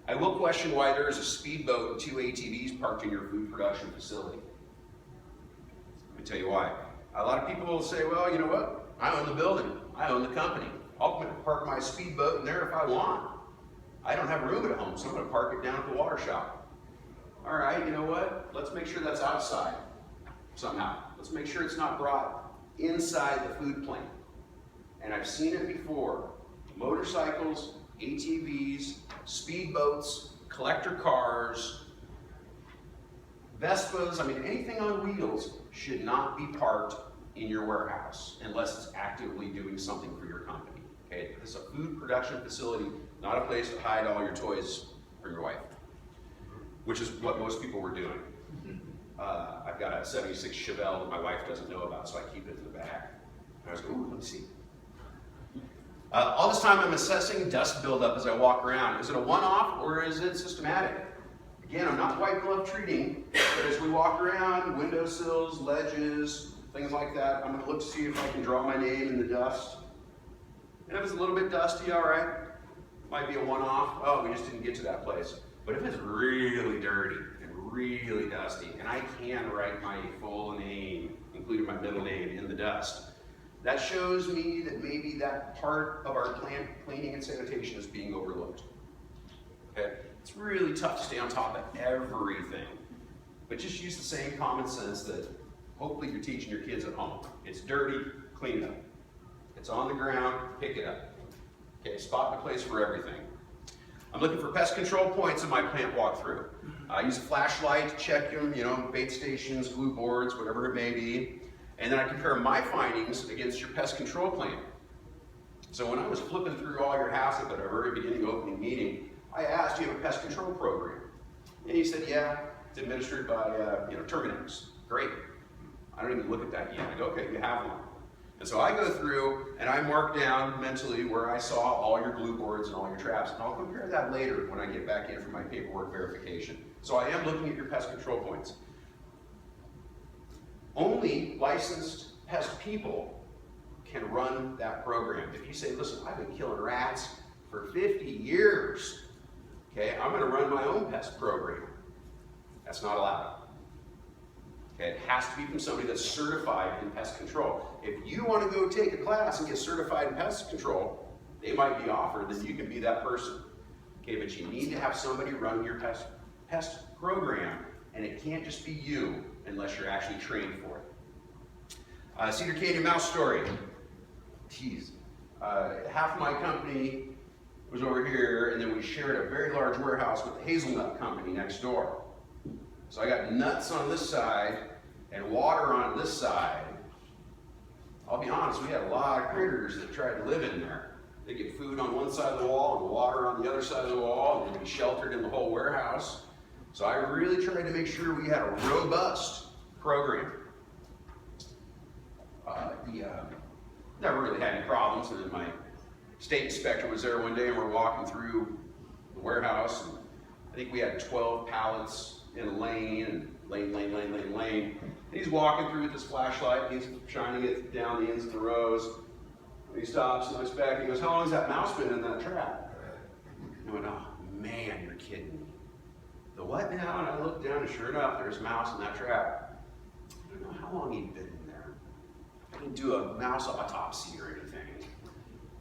I will question why there is a speedboat and 2 ATVs parked in your food production facility. Let me tell you why. A lot of people will say, well, you know what? I own the building. I own the company. I'll park my speedboat in there if I want. I don't have room at home, so I'm going to park it down at the water shop. All right, you know what? Let's make sure that's outside somehow. Let's make sure it's not brought inside the food plant. And I've seen it before. Motorcycles, ATVs, speedboats, collector cars, Vespas, anything on wheels should not be parked in your warehouse unless it's actively doing something for your company. Okay, this is a food production facility, not a place to hide all your toys for your wife, which is what most people were doing. I've I've got a 76 Chevelle that my wife doesn't know about, so I keep it in the back. And I was going, ooh, let me see. All this time I'm assessing dust buildup as I walk around. Is it a one-off or is it systematic? Again, I'm not white glove treating, but as we walk around, windowsills, ledges, things like that, I'm going to look to see if I can draw my name in the dust. And if it's a little bit dusty, all right, might be a one-off. Oh, we just didn't get to that place. But if it's really dirty and really dusty, and I can write my full name, including my middle name, in the dust, that shows me that maybe that part of our plant cleaning and sanitation is being overlooked. Okay? It's really tough to stay on top of everything, but just use the same common sense that hopefully you're teaching your kids at home. It's dirty, clean it up. It's on the ground, pick it up. Okay, spot and a place for everything. I'm looking for pest control points in my plant walkthrough. I use a flashlight to check them, bait stations, glue boards, whatever it may be. And then I compare my findings against your pest control plan. So when I was flipping through all your houses at our very beginning opening meeting, I asked, do you have a pest control program? And he said, yeah, it's administered by Terminix. Great. I don't even look at that yet. I go, okay, you have one. And so I go through and I mark down mentally where I saw all your glue boards and all your traps. And I'll compare that later when I get back in for my paperwork verification. So I am looking at your pest control points. Only licensed pest people can run that program. If you say, listen, I've been killing rats for 50 years, okay, I'm going to run my own pest program. That's not allowed. Okay, it has to be from somebody that's certified in pest control. If you want to go take a class and get certified in pest control, they might be offered that you can be that person. Okay, but you need to have somebody run your pest program, and it can't just be you unless you're actually trained for it. Cedar Canyon mouse story. Geez. Half of my company was over here, and then we shared a very large warehouse with the hazelnut company next door. So I got nuts on this side and water on this side. I'll be honest, we had a lot of critters that tried to live in there. They get food on one side of the wall and water on the other side of the wall, and they'd be sheltered in the whole warehouse. So I really tried to make sure we had a robust program. Never really had any problems, and then my state inspector was there one day and we're walking through the warehouse, and I think we had 12 pallets in a lane, and lane. And he's walking through with his flashlight, he's shining it down the ends of the rows, and he stops and looks back and he goes, how long has that mouse been in that trap? And I went, oh man, you're kidding me. The what now? And I looked down and sure enough, there's a mouse in that trap. I don't know how long he'd been in there. I didn't do a mouse autopsy or anything.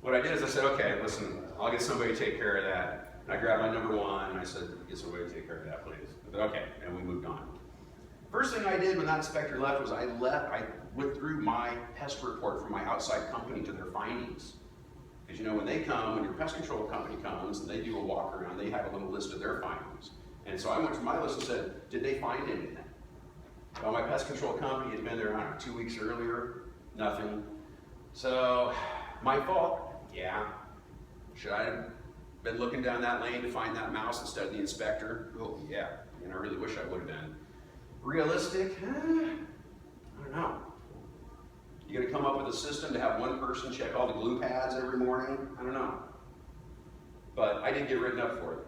What I did is I said, okay, listen, I'll get somebody to take care of that. And I grabbed my number one and I said, get somebody to take care of that, please. I said, okay, and we moved on. First thing I did when that inspector left was I went through my pest report from my outside company to their findings. Because when they come, when your pest control company comes and they do a walk around, they have a little list of their findings. And so I went to my list and said, did they find anything? Well, my pest control company had been there, 2 weeks earlier, nothing. So, my fault, yeah. Should I have been looking down that lane to find that mouse instead of the inspector? Oh, yeah, I really wish I would have been. Realistic? I don't know. You gonna come up with a system to have one person check all the glue pads every morning? I don't know. But I did get written up for it.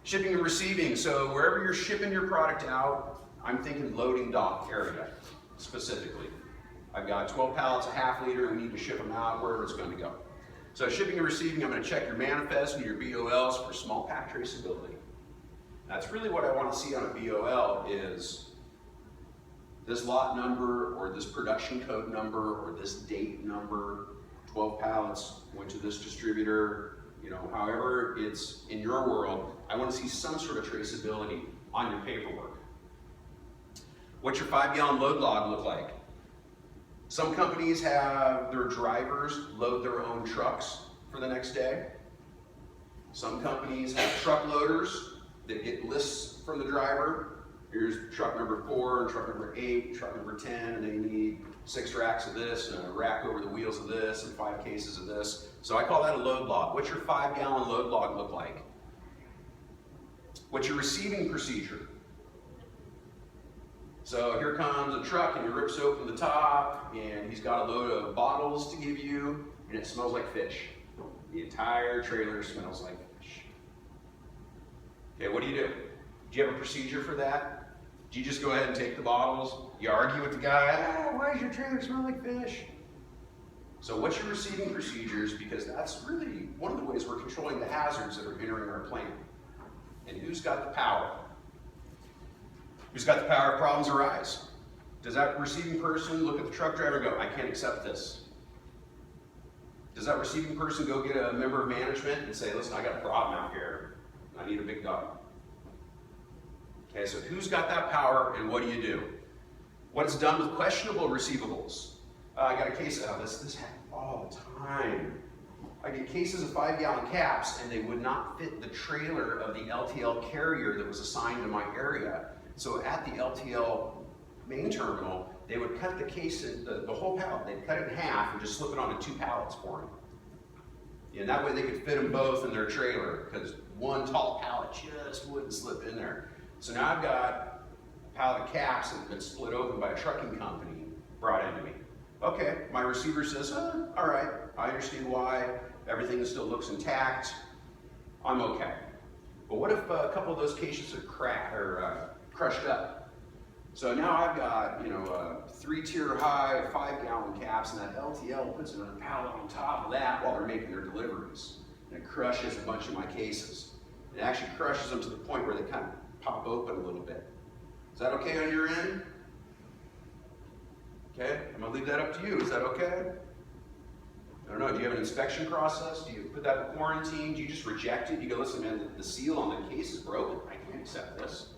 Shipping and receiving, so wherever you're shipping your product out, I'm thinking loading dock area specifically. I've got 12 pallets, a half liter, and we need to ship them out wherever it's going to go. So shipping and receiving, I'm going to check your manifest and your BOLs for small pack traceability. That's really what I want to see on a BOL is this lot number or this production code number or this date number, 12 pallets, went to this distributor, however it's in your world, I want to see some sort of traceability on your paperwork. What's your 5-gallon load log look like? Some companies have their drivers load their own trucks for the next day. Some companies have truck loaders that get lists from the driver. Here's truck number 4, truck number 8, truck number 10, and they need 6 racks of this, and a rack over the wheels of this, and 5 cases of this. So I call that a load log. What's your 5-gallon load log look like? What's your receiving procedure? So here comes a truck and he rips open the top and he's got a load of bottles to give you and it smells like fish. The entire trailer smells like fish. Okay, what do? Do you have a procedure for that? Do you just go ahead and take the bottles? You argue with the guy, why does your trailer smell like fish? So what's your receiving procedures? Because that's really one of the ways we're controlling the hazards that are entering our plant. And who's got the power? Who's got the power if problems arise? Does that receiving person look at the truck driver and go, I can't accept this? Does that receiving person go get a member of management and say, listen, I got a problem out here. I need a big dog. Okay, so who's got that power and what do? What is done with questionable receivables? I got a case of this happens all the time. I get cases of 5-gallon caps and they would not fit the trailer of the LTL carrier that was assigned to my area. So at the LTL main terminal, they would cut the case, the whole pallet, they'd cut it in half and just slip it onto 2 pallets for me. And that way they could fit them both in their trailer because one tall pallet just wouldn't slip in there. So now I've got a pallet of caps that have been split open by a trucking company brought into me. Okay, my receiver says, all right, I understand why, everything still looks intact, I'm okay. But what if a couple of those cases are crushed up? So now I've got, 3-tier high, 5-gallon caps, and that LTL puts another pallet on top of that while they're making their deliveries. And it crushes a bunch of my cases. It actually crushes them to the point where they kind of pop open a little bit. Is that okay on your end? Okay, I'm gonna leave that up to you. Is that okay? I don't know, do you have an inspection process? Do you put that in quarantine? Do you just reject it? You go, listen man, the seal on the case is broken. I can't accept this.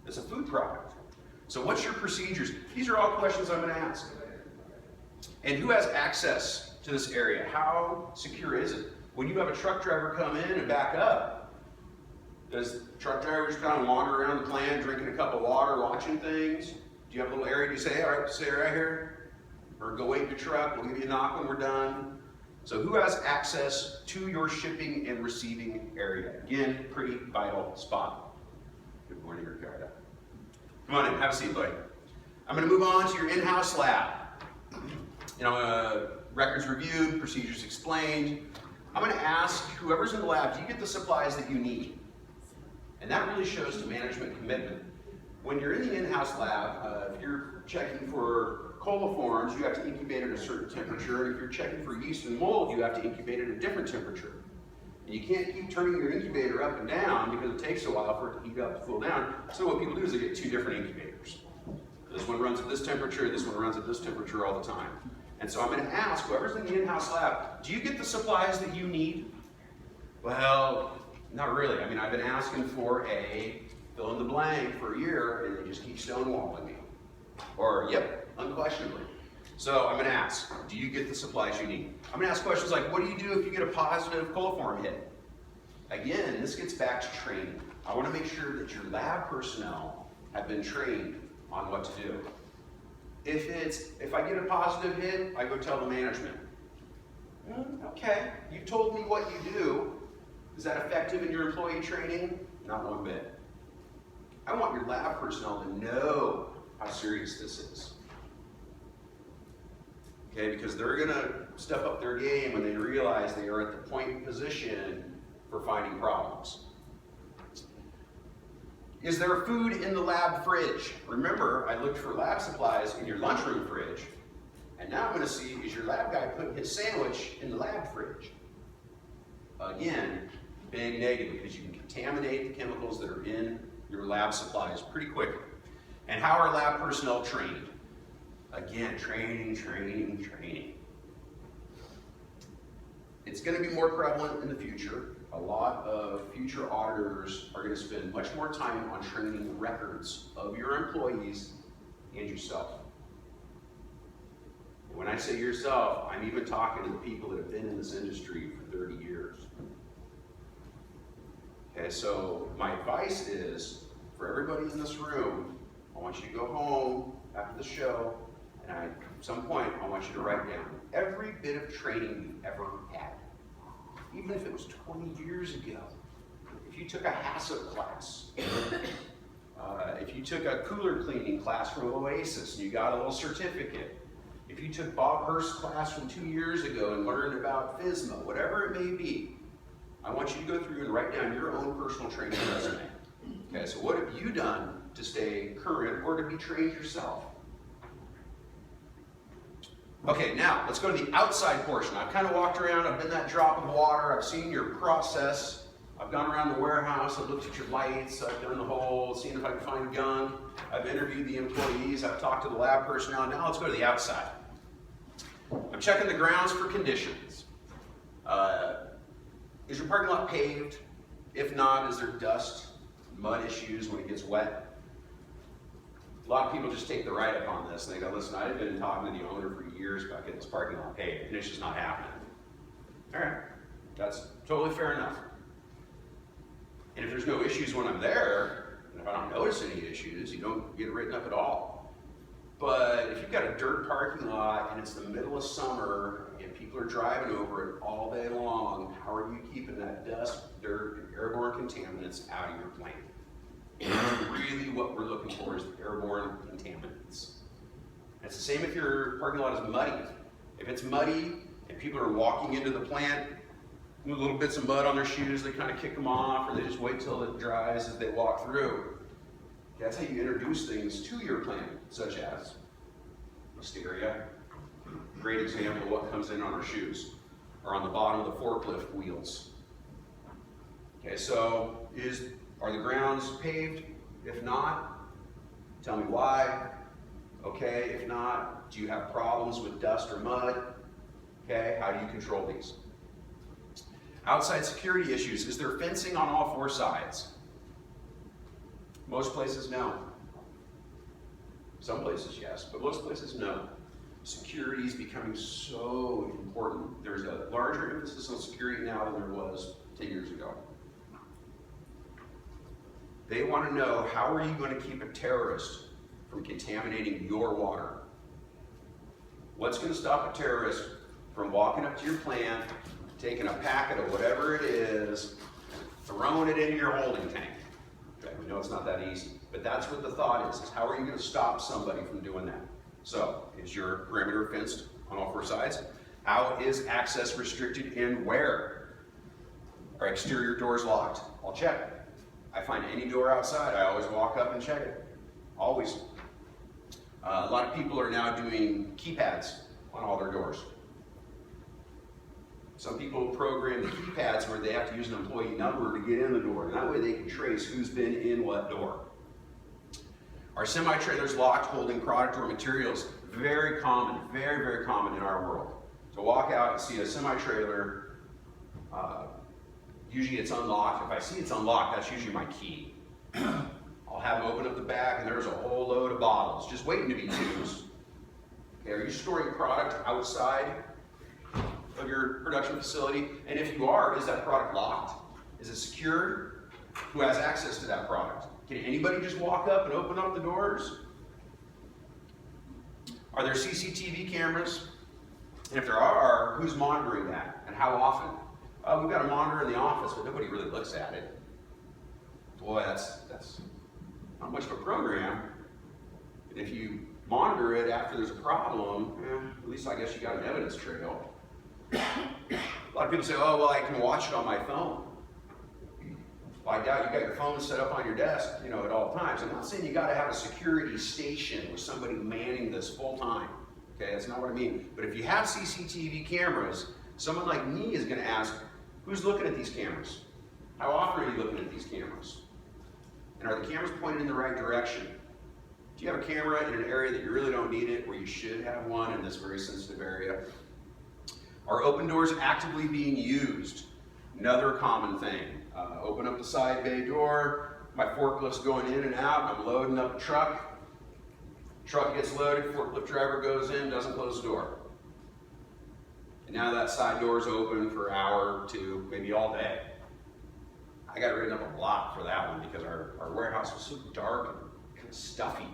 It's a food product. So what's your procedures? These are all questions I'm gonna ask. And who has access to this area? How secure is it? When you have a truck driver come in and back up, does the truck driver just kind of wander around the plant, drinking a cup of water, watching things? Do you have a little area, do you say, all right, stay right here? Or go wait in your truck, we'll give you a knock when we're done. So who has access to your shipping and receiving area? Again, pretty vital spot. Good morning, Ricardo. Come on in, have a seat, buddy. I'm gonna move on to your in-house lab. Records reviewed, procedures explained. I'm gonna ask whoever's in the lab, do you get the supplies that you need? And that really shows to management commitment. When you're in the in-house lab, if you're checking for coliforms, you have to incubate at a certain temperature. And if you're checking for yeast and mold, you have to incubate at a different temperature. And you can't keep turning your incubator up and down because it takes a while for it to heat up to cool down. So what people do is they get 2 different incubators. This one runs at this temperature, this one runs at this temperature all the time. And so I'm going to ask whoever's in the in-house lab, do you get the supplies that you need? Well, not really. I mean, I've been asking for a fill in the blank for a year and they just keep stonewalling me. Or, yep, unquestionably. So I'm going to ask, do you get the supplies you need? I'm going to ask questions like, what do you do if you get a positive coliform hit? Again, this gets back to training. I want to make sure that your lab personnel have been trained on what to do. If I get a positive hit, I go tell the management. Okay, you told me what you do. Is that effective in your employee training? Not one bit. I want your lab personnel to know how serious this is. Okay, because they're gonna step up their game when they realize they are at the point position for finding problems. Is there food in the lab fridge? Remember, I looked for lab supplies in your lunchroom fridge, and now I'm gonna see, is your lab guy putting his sandwich in the lab fridge? Again, big negative, because you can contaminate the chemicals that are in your lab supplies pretty quickly. And how are lab personnel trained? Again, training. It's going to be more prevalent in the future. A lot of future auditors are going to spend much more time on training the records of your employees and yourself. And when I say yourself, I'm even talking to the people that have been in this industry for 30 years. Okay, so my advice is, for everybody in this room, I want you to go home after the show, and at some point, I want you to write down every bit of training you've ever had. Even if it was 20 years ago. If you took a HACCP class, If you took a cooler cleaning class from Oasis and you got a little certificate, if you took Bob Hurst's class from 2 years ago and learned about FSMA, whatever it may be, I want you to go through and write down your own personal training resume. Okay, so what have you done to stay current or to be trained yourself? Okay, now let's go to the outside portion. I've kind of walked around, I've been that drop of water, I've seen your process, I've gone around the warehouse, I've looked at your lights, I've done the whole, seen if I can find gunk, I've interviewed the employees, I've talked to the lab personnel. Now let's go to the outside. I'm checking the grounds for conditions. Is your parking lot paved? If not, is there dust, mud issues when it gets wet? A lot of people just take the write-up on this and they go, listen, I've been talking to the owner for years about getting this parking lot paved, and it's just not happening. All right, that's totally fair enough. And if there's no issues when I'm there, and if I don't notice any issues, you don't get it written up at all. But if you've got a dirt parking lot and it's the middle of summer and people are driving over it all day long, how are you keeping that dust, dirt, and airborne contaminants out of your plant? And that's really what we're looking for, is the airborne contaminants. And it's the same if your parking lot is muddy. If it's muddy and people are walking into the plant with little bits of mud on their shoes, they kind of kick them off, or they just wait till it dries as they walk through. That's how you introduce things to your plant, such as listeria. Great example of what comes in on our shoes, or on the bottom of the forklift wheels. Okay, so are the grounds paved? If not, tell me why. Okay, if not, do you have problems with dust or mud? Okay, how do you control these? Outside security issues, is there fencing on all 4 sides? Most places, no. Some places, yes, but most places, no. Security is becoming so important. There's a larger emphasis on security now than there was 10 years ago. They want to know, how are you going to keep a terrorist from contaminating your water? What's going to stop a terrorist from walking up to your plant, taking a packet of whatever it is, throwing it into your holding tank? Okay, we know it's not that easy, but that's what the thought is how are you going to stop somebody from doing that? So, is your perimeter fenced on all 4 sides? How is access restricted and where? Are exterior doors locked? I'll check. I find any door outside, I always walk up and check it. Always. A lot of people are now doing keypads on all their doors. Some people program the keypads where they have to use an employee number to get in the door, and that way they can trace who's been in what door. Are semi-trailers locked holding product or materials? Very common, very, very common in our world. To walk out and see a semi-trailer, usually it's unlocked. If I see it's unlocked, that's usually my key. I'll have them open up the back and there's a whole load of bottles just waiting to be used. Okay, are you storing product outside of your production facility? And if you are, is that product locked? Is it secured? Who has access to that product? Can anybody just walk up and open up the doors? Are there CCTV cameras? And if there are, who's monitoring that and how often? We've got a monitor in the office, but nobody really looks at it. Boy, that's not much of a program. And if you monitor it after there's a problem, at least I guess you got an evidence trail. A lot of people say, oh, well, I can watch it on my phone. Well, I doubt you got your phone set up on your desk, at all times. I'm not saying you got to have a security station with somebody manning this full time. Okay, that's not what I mean. But if you have CCTV cameras, someone like me is going to ask, who's looking at these cameras? How often are you looking at these cameras? And are the cameras pointed in the right direction? Do you have a camera in an area that you really don't need it, where you should have one in this very sensitive area? Are open doors actively being used? Another common thing. Open up the side bay door, my forklift's going in and out, and I'm loading up a truck. Truck gets loaded, forklift driver goes in, doesn't close the door. And now that side door's open for an hour or 2, maybe all day. I got written up a lot for that one because our warehouse was so dark and kind of stuffy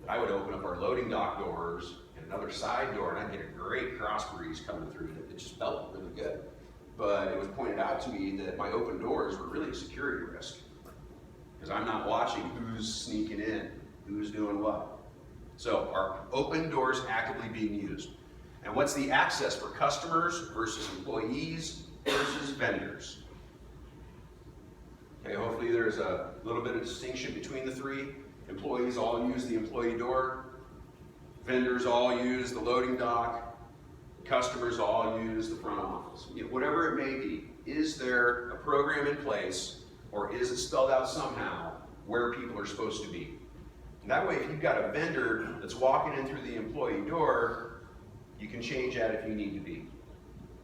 that I would open up our loading dock doors and another side door, and I'd get a great cross breeze coming through it. It just felt really good. But it was pointed out to me that my open doors were really a security risk. because I'm not watching who's sneaking in, who's doing what. So are open doors actively being used? And what's the access for customers versus employees versus vendors? Okay, hopefully there's a little bit of distinction between the three. Employees all use the employee door. Vendors all use the loading dock. Customers all use the front office. You know, whatever it may be, is there a program in place, or is it spelled out somehow where people are supposed to be? And that way, if you've got a vendor that's walking in through the employee door, you can change that if you need to be.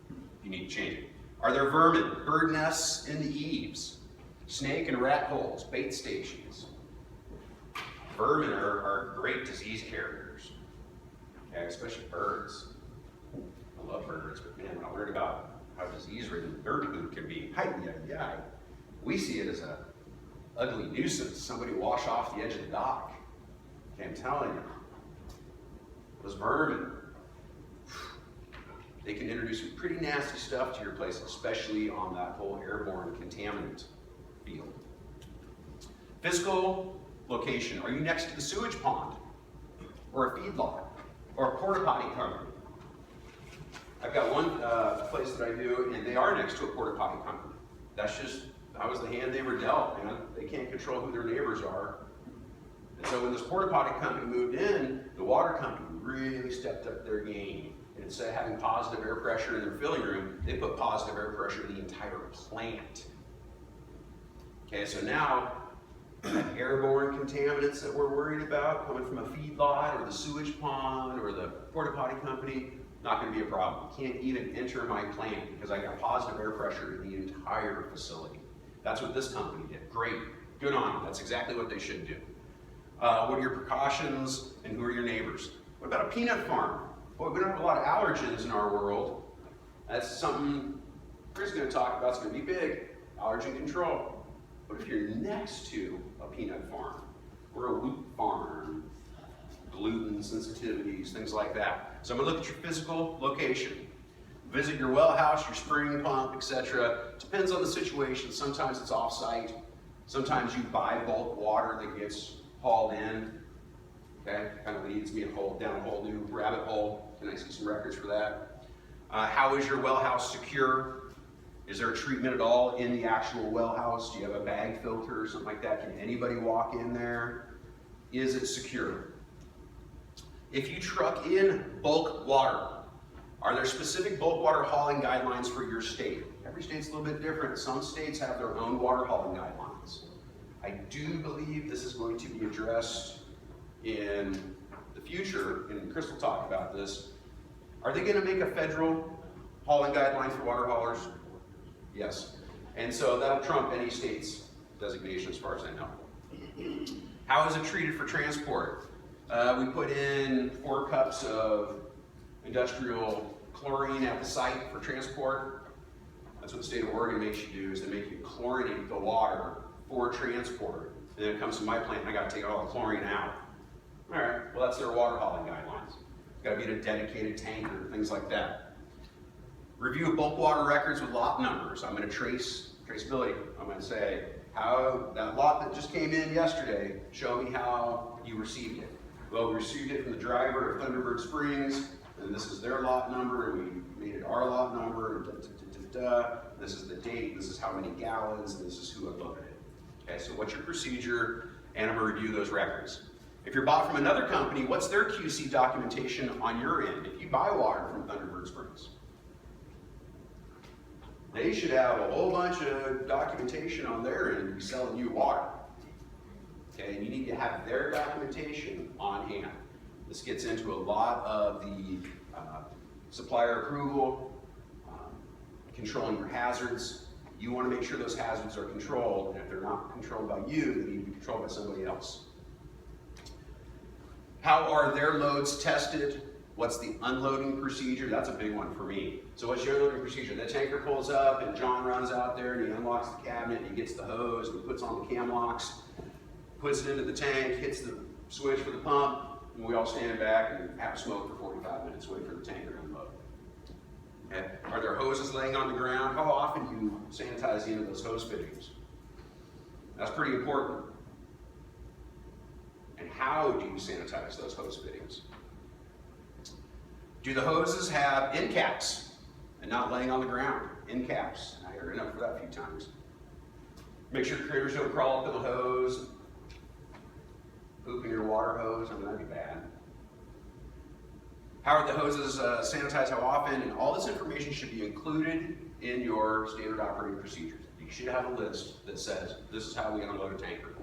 If you need to change it. Are there vermin, bird nests in the eaves, snake and rat holes, bait stations? Vermin are great disease carriers, okay, especially birds. I love birds, but man, when I learned about how disease-ridden bird food can be, we see it as an ugly nuisance. Somebody wash off the edge of the dock. Okay, I'm telling you, those vermin, they can introduce some pretty nasty stuff to your place, especially on that whole airborne contaminant field. Physical location. Are you next to the sewage pond? Or a feedlot? Or a porta potty company? I've got one place that I do, and they are next to a porta potty company. That was the hand they were dealt, man. They can't control who their neighbors are. And so when this porta potty company moved in, the water company really stepped up their game. And instead of having positive air pressure in their filling room, they put positive air pressure in the entire plant. Okay, so now, airborne contaminants that we're worried about coming from a feedlot or the sewage pond or the porta potty company, not going to be a problem. Can't even enter my plant because I got positive air pressure in the entire facility. That's what this company did. Great. Good on them. That's exactly what they should do. What are your precautions and who are your neighbors? What about a peanut farm? Boy, we don't have a lot of allergens in our world. That's something Chris is going to talk about. It's going to be big. Allergen control. What if you're next to a peanut farm or a wheat farm? Gluten sensitivities, things like that. So I'm going to look at your physical location. Visit your well house, your spring pump, etc. Depends on the situation. Sometimes it's off-site. Sometimes you buy bulk water that gets hauled in. Okay, kind of leads me down a whole new rabbit hole. Can I see some records for that? How is your well house secure? Is there a treatment at all in the actual well house? Do you have a bag filter or something like that? Can anybody walk in there? Is it secure? If you truck in bulk water, are there specific bulk water hauling guidelines for your state? Every state's a little bit different. Some states have their own water hauling guidelines. I do believe this is going to be addressed in the future, and Chris will talk about this. Are they going to make a federal hauling guideline for water haulers? Yes. And so that'll trump any state's designation as far as I know. How is it treated for transport? We put in 4 cups of industrial chlorine at the site for transport. That's what the state of Oregon makes you do, is they make you chlorinate the water for transport. And then it comes to my plant and I got to take all the chlorine out. All right, well that's their water hauling guidelines. It's got to be in a dedicated tanker, things like that. Review of bulk water records with lot numbers. I'm going to traceability. I'm going to say, how that lot that just came in yesterday, show me how you received it. Well, we received it from the driver of Thunderbird Springs, and this is their lot number, and we made it our lot number, and this is the date, this is how many gallons, and this is who unloaded it. Okay, so what's your procedure? And I'm going to review those records. If you're bought from another company, what's their QC documentation on your end? If you buy water from Thunderbird Springs, they should have a whole bunch of documentation on their end to be selling you water. Okay, and you need to have their documentation on hand. This gets into a lot of the supplier approval, controlling your hazards. You want to make sure those hazards are controlled, and if they're not controlled by you, they need to be controlled by somebody else. How are their loads tested? What's the unloading procedure? That's a big one for me. So what's your unloading procedure? The tanker pulls up and John runs out there and he unlocks the cabinet and he gets the hose and he puts on the cam locks, puts it into the tank, hits the switch for the pump, and we all stand back and have a smoke for 45 minutes waiting for the tanker to unload. Okay. Are there hoses laying on the ground? How often do you sanitize the end of those hose fittings? That's pretty important. And how do you sanitize those hose fittings? Do the hoses have end caps and not laying on the ground? End caps. I heard enough for that a few times. Make sure critters don't crawl up in the hose, poop in your water hose. I mean, that'd be bad. How are the hoses sanitized, how often? And all this information should be included in your standard operating procedures. You should have a list that says, this is how we unload a tanker.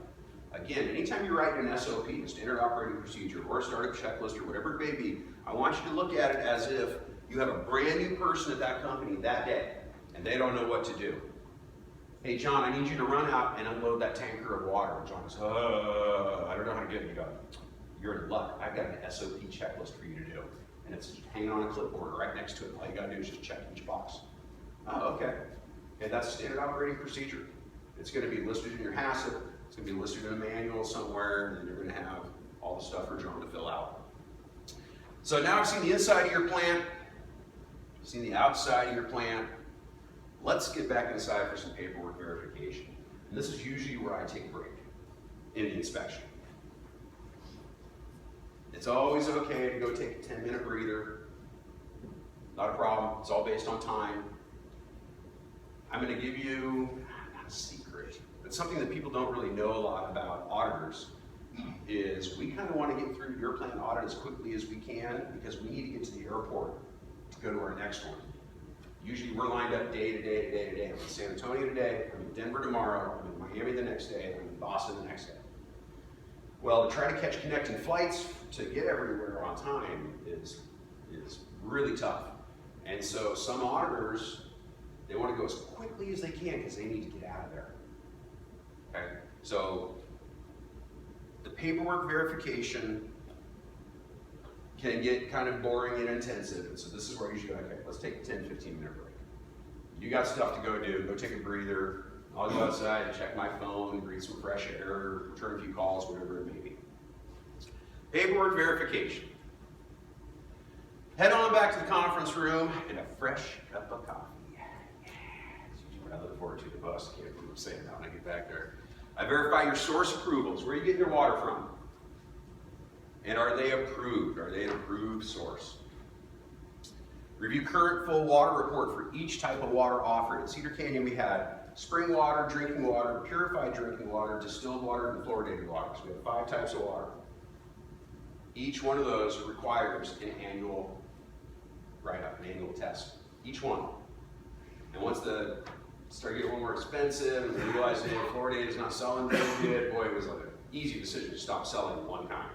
Again, anytime you write an SOP, a standard operating procedure, or a startup checklist, or whatever it may be, I want you to look at it as if you have a brand new person at that company that day, and they don't know what to do. Hey, John, I need you to run out and unload that tanker of water. And John goes, I don't know how to do it. You go, you're in luck. I've got an SOP checklist for you to do. And it's hanging on a clipboard right next to it. All you gotta do is just check each box. Oh, okay. And that's a standard operating procedure. It's gonna be listed in your HACCP. It's gonna be listed in a manual somewhere, and then you're gonna have all the stuff for John to fill out. So now I've seen the inside of your plant, I've seen the outside of your plant. Let's get back inside for some paperwork verification. And this is usually where I take a break in the inspection. It's always okay to go take a 10-minute breather. Not a problem, it's all based on time. I'm gonna give you, not a secret, but something that people don't really know a lot about auditors is we kind of want to get through your plant audit as quickly as we can because we need to get to the airport to go to our next one. Usually we're lined up day to day to day to day. I'm in San Antonio today, I'm in Denver tomorrow, I'm in Miami the next day, I'm in Boston the next day. Well, to try to catch connecting flights to get everywhere on time is really tough. And so some auditors, they want to go as quickly as they can because they need to get out of there. Okay? So the paperwork verification can get kind of boring and intensive. And so this is where you should go, okay, let's take a 10, 15-minute break. You got stuff to go do, go take a breather. I'll go outside and check my phone, breathe some fresh air, return a few calls, whatever it may be. Paperwork verification. Head on back to the conference room and a fresh cup of coffee. That's usually what I look forward to the most. I can't believe I'm saying that when I get back there. I verify your source approvals. Where are you getting your water from? And are they approved? Are they an approved source? Review current full water report for each type of water offered. At Cedar Canyon we had spring water, drinking water, purified drinking water, distilled water, and fluoridated water. So we have 5 types of water. Each one of those requires an annual write-up, an annual test. Each one. And once the started getting a little more expensive and we realized that fluoridated is not selling very good, boy, it was like an easy decision to stop selling one time.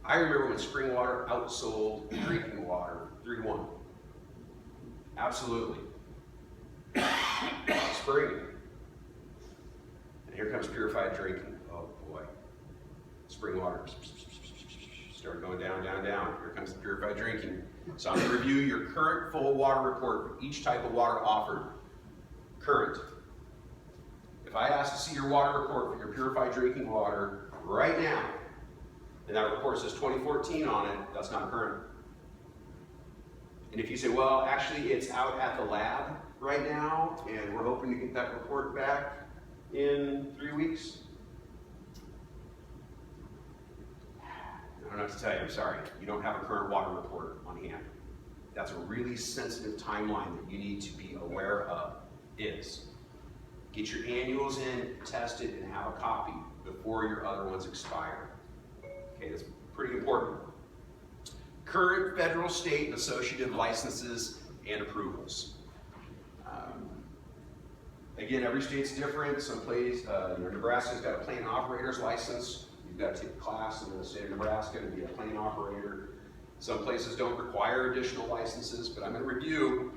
I remember when spring water outsold drinking water 3-1. Absolutely. Spring. And here comes purified drinking. Oh boy. Spring water started going down, down, down. Here comes the purified drinking. So I'm going to review your current full water report for each type of water offered. Current. If I ask to see your water report for your purified drinking water right now, and that report says 2014 on it, that's not current. And if you say, well, actually it's out at the lab right now, and we're hoping to get that report back in 3 weeks, I don't know what to tell you, I'm sorry. You don't have a current water report on hand. That's a really sensitive timeline that you need to be aware of is. Get your annuals in, test it, and have a copy before your other ones expire. Okay, that's pretty important. Current federal, state, and associative licenses and approvals. Again, every state's different. Some place, Nebraska's got a plant operator's license. You've got to take a class in the state of Nebraska to be a plant operator. Some places don't require additional licenses, but I'm going to review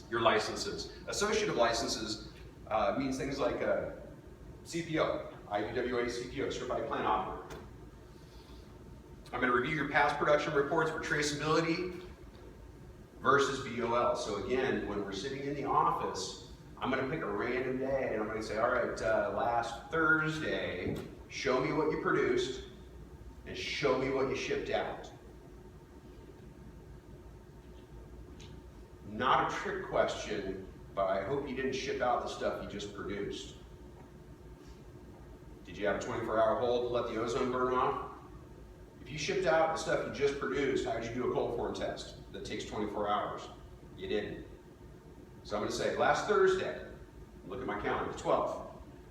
your licenses. Associative licenses means things like a CPO, IBWA CPO, Certified Plant Operator. I'm going to review your past production reports for traceability versus BOL. So again, when we're sitting in the office, I'm going to pick a random day and I'm going to say, all right, last Thursday, show me what you produced and show me what you shipped out. Not a trick question, but I hope you didn't ship out the stuff you just produced. Did you have a 24-hour hold to let the ozone burn off? If you shipped out the stuff you just produced, how did you do a cold form test that takes 24 hours? You didn't. So I'm going to say, last Thursday, look at my calendar, the 12th,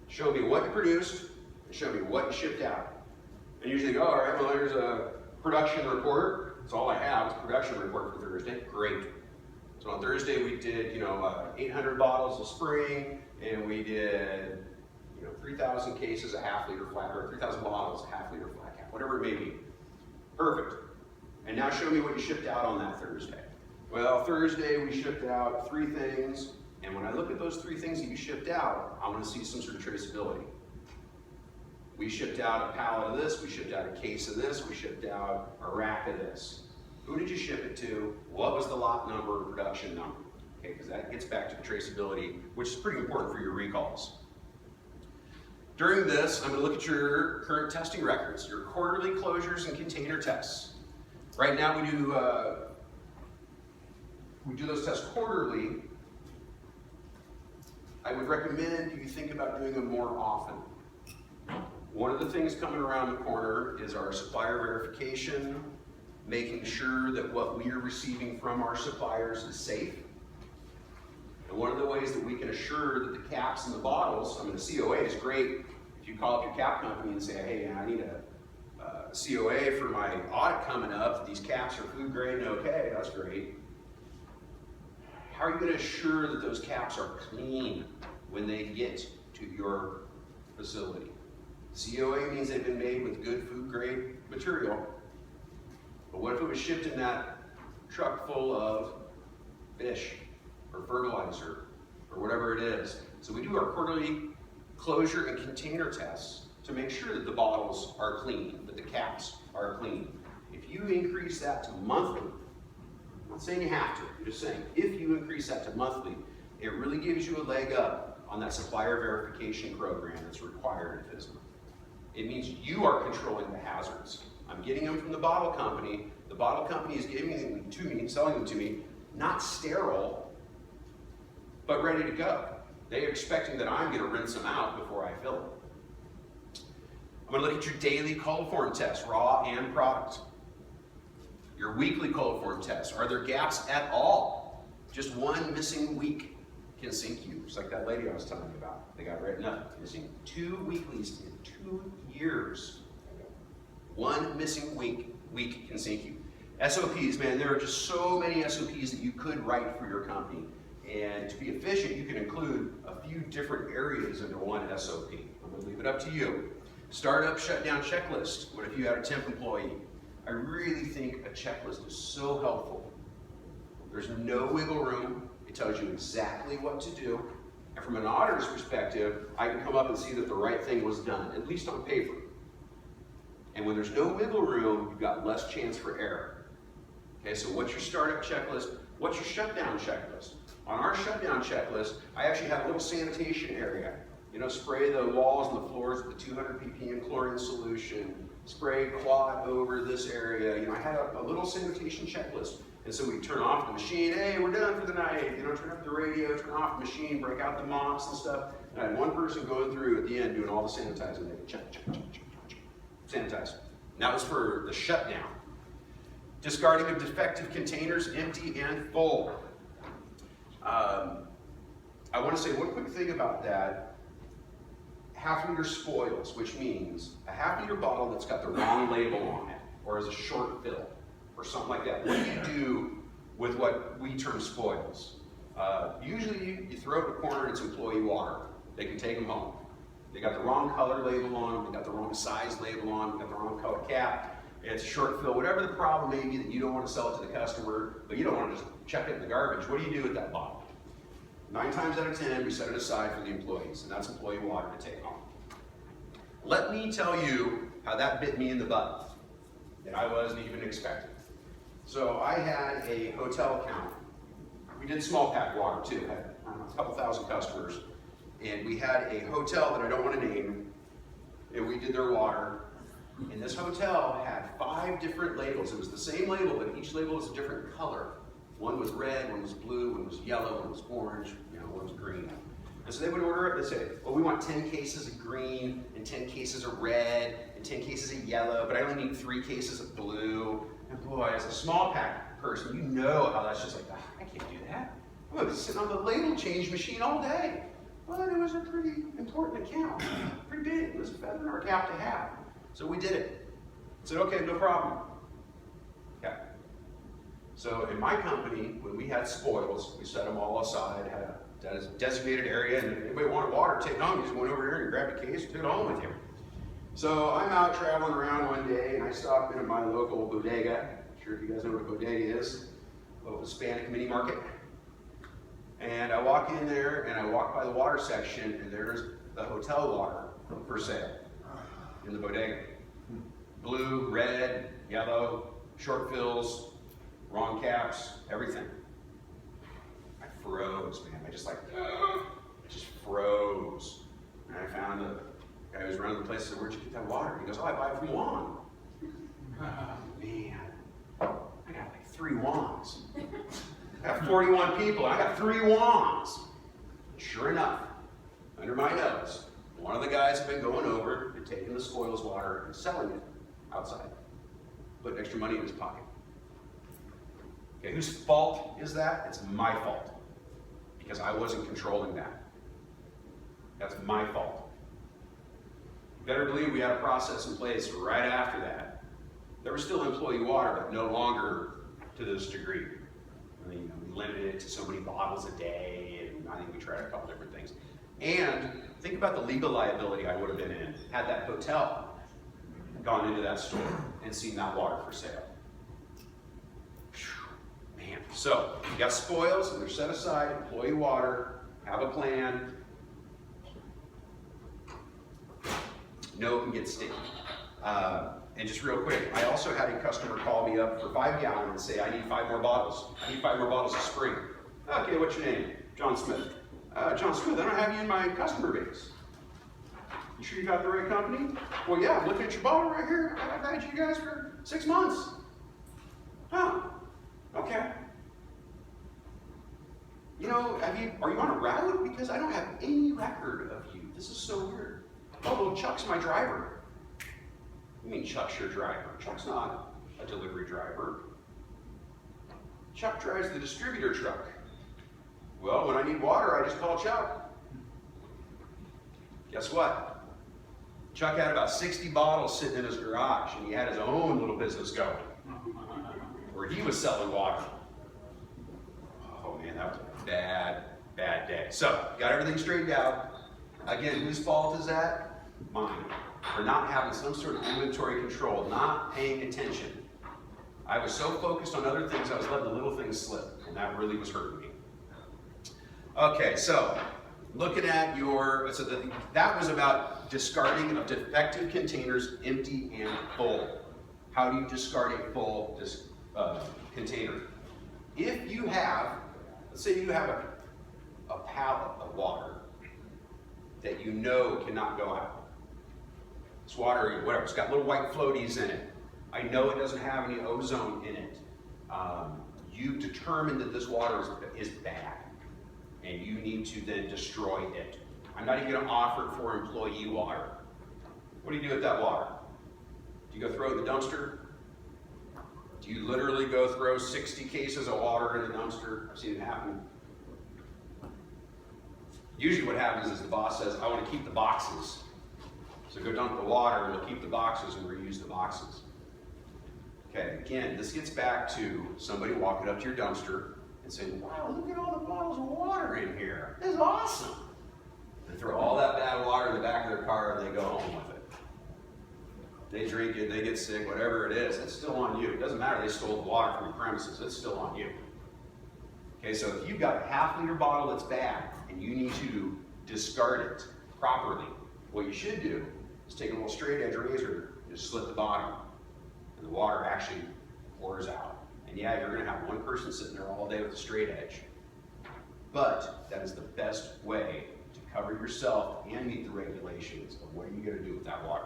show me what you produced and show me what you shipped out. And usually go, all right, well, there's a production report. That's all I have is a production report for Thursday. Great. So on Thursday we did, 800 bottles of spring, and we did, 3,000 cases of half-liter flat, or 3,000 bottles of half-liter flat cap, whatever it may be. Perfect. And now show me what you shipped out on that Thursday. Well, Thursday we shipped out 3 things, and when I look at those 3 things that you shipped out, I want to see some sort of traceability. We shipped out a pallet of this, we shipped out a case of this, we shipped out a rack of this. Who did you ship it to? What was the lot number or production number? Okay, because that gets back to the traceability, which is pretty important for your recalls. During this, I'm going to look at your current testing records, your quarterly closures and container tests. Right now we do those tests quarterly. I would recommend you think about doing them more often. One of the things coming around the corner is our supplier verification, making sure that what we are receiving from our suppliers is safe. And one of the ways that we can assure that the caps and the bottles, the COA is great. If you call up your cap company and say, hey, I need a COA for my audit coming up, these caps are food grade and okay, that's great. How are you going to assure that those caps are clean when they get to your facility? COA means they've been made with good food grade material, but what if it was shipped in that truck full of fish or fertilizer or whatever it is? So we do our quarterly closure and container tests to make sure that the bottles are clean, that the caps are clean. If you increase that to monthly, I'm not saying you have to, I'm just saying if you increase that to monthly, it really gives you a leg up on that supplier verification program that's required at FSMA. It means you are controlling the hazards. I'm getting them from the bottle company. The bottle company is giving them to me, selling them to me, not sterile, but ready to go. They're expecting that I'm going to rinse them out before I fill them. I'm going to look at your daily cold form tests, raw and product. Your weekly cold form tests. Are there gaps at all? Just one missing week can sink you. Just like that lady I was telling you about. They got written up. Missing 2 weeklies in 2 years. One missing week can sink you. SOPs, man, there are just so many SOPs that you could write for your company. And to be efficient, you can include a few different areas into one SOP. I'm going to leave it up to you. Startup shutdown checklist. What if you had a temp employee? I really think a checklist is so helpful. There's no wiggle room. It tells you exactly what to do. And from an auditor's perspective, I can come up and see that the right thing was done, at least on paper. And when there's no wiggle room, you've got less chance for error. Okay, so what's your startup checklist? What's your shutdown checklist? On our shutdown checklist, I actually have a little sanitation area. Spray the walls and the floors with the 200 ppm chlorine solution, spray quad over this area. I had a little sanitation checklist. And so we turn off the machine, hey, we're done for the night. Turn up the radio, turn off the machine, break out the mops and stuff. And I had one person going through at the end doing all the sanitizing. They check, sanitize. And that was for the shutdown. Discarding of defective containers, empty and full. I want to say one quick thing about that. Half-liter spoils, which means a half-liter bottle that's got the wrong label on it, or is a short fill, or something like that. What do you do with what we term spoils? Usually you throw it in a corner and it's employee water. They can take them home. They got the wrong color label on them, they got the wrong size label on them, they got the wrong color cap, it's a short fill, whatever the problem may be that you don't want to sell it to the customer, but you don't want to just chuck it in the garbage. What do you do with that bottle? 9 times out of 10, we set it aside for the employees, and that's employee water to take home. Let me tell you how that bit me in the butt that I wasn't even expecting. So I had a hotel account. We did small pack water too, had a couple thousand customers, and we had a hotel that I don't want to name, and we did their water. And this hotel had 5 different labels. It was the same label, but each label was a different color. One was red, one was blue, one was yellow, one was orange, one was green. And so they would order it, they'd say, well, we want 10 cases of green, and 10 cases of red, and 10 cases of yellow, but I only need 3 cases of blue. And boy, as a small pack person, you know how that's just like, I can't do that. I'm gonna be sitting on the label change machine all day. Well, it was a pretty important account, pretty big. It was a feather in our cap to have. So we did it. I said, okay, no problem. Okay. So in my company, when we had spoils, we set them all aside, had a designated area, and if anybody wanted water, take it home. You just went over here and you grabbed a case and took it home with you. So I'm out traveling around one day, and I stopped into my local bodega. I'm sure if you guys know what a bodega is, a little Hispanic mini market. And I walk in there, and I walk by the water section, and there's the hotel water for sale in the bodega. Blue, red, yellow, short fills, wrong caps, everything. I froze, man. I just froze. And I found the guy who was running the place. I said, where'd you get that water? He goes, oh, I buy it from Juan. Oh, man. I got like 3 Juans. I got 41 people. I got 3 Juans. Sure enough, under my nose, one of the guys had been going over and taking the spoils water and selling it outside, putting extra money in his pocket. Okay, whose fault is that? It's my fault, because I wasn't controlling that. That's my fault. You better believe we had a process in place right after that. There was still employee water, but no longer to this degree. I mean, we limited it to so many bottles a day, and I think we tried a couple different things. And think about the legal liability I would have been in had that hotel gone into that store and seen that water for sale. Whew, man. So you got spoils, and they're set aside, employee water, have a plan. No, it can get sticky. And just real quick, I also had a customer call me up for 5 gallons and say, I need 5 more bottles. I need 5 more bottles of spring. Okay, what's your name? John Smith. John Smith, I don't have you in my customer base. You sure you got the right company? Well, yeah, I'm looking at your bottle right here. I've had you guys for 6 months. Huh, okay. You know, are you on a route? Because I don't have any record of you. This is so weird. Oh, well, Chuck's my driver. You mean Chuck's your driver? Chuck's not a delivery driver. Chuck drives the distributor truck. Well, when I need water, I just call Chuck. Guess what? Chuck had about 60 bottles sitting in his garage, and he had his own little business going, where he was selling water. Oh man, that was a bad, bad day. So, got everything straightened out. Again, whose fault is that? Mine. For not having some sort of inventory control, not paying attention. I was so focused on other things, I was letting the little things slip, and that really was hurting me. Okay, so looking at that was about discarding of defective containers, empty and full. How do you discard a full container? If you have, let's say you have a pallet of water that you know cannot go out. It's water, whatever, it's got little white floaties in it. I know it doesn't have any ozone in it. You've determined that this water is bad, and you need to then destroy it. I'm not even going to offer it for employee water. What do you do with that water? Do you go throw it in the dumpster? Do you literally go throw 60 cases of water in the dumpster? I've seen it happen. Usually what happens is the boss says, I want to keep the boxes. So go dump the water, and we'll keep the boxes and reuse the boxes. Okay, again, this gets back to somebody walking up to your dumpster and saying, wow, look at all the bottles of water in here. This is awesome. They throw all that bad water in the back of their car and they go home with it. They drink it, they get sick, whatever it is, it's still on you. It doesn't matter, they stole the water from your premises, it's still on you. Okay, so if you've got a half-liter bottle that's bad and you need to discard it properly, what you should do is take a little straight edge razor and just slit the bottom, and the water actually pours out. And yeah, you're going to have one person sitting there all day with a straight edge, but that is the best way to cover yourself and meet the regulations of what are you going to do with that water.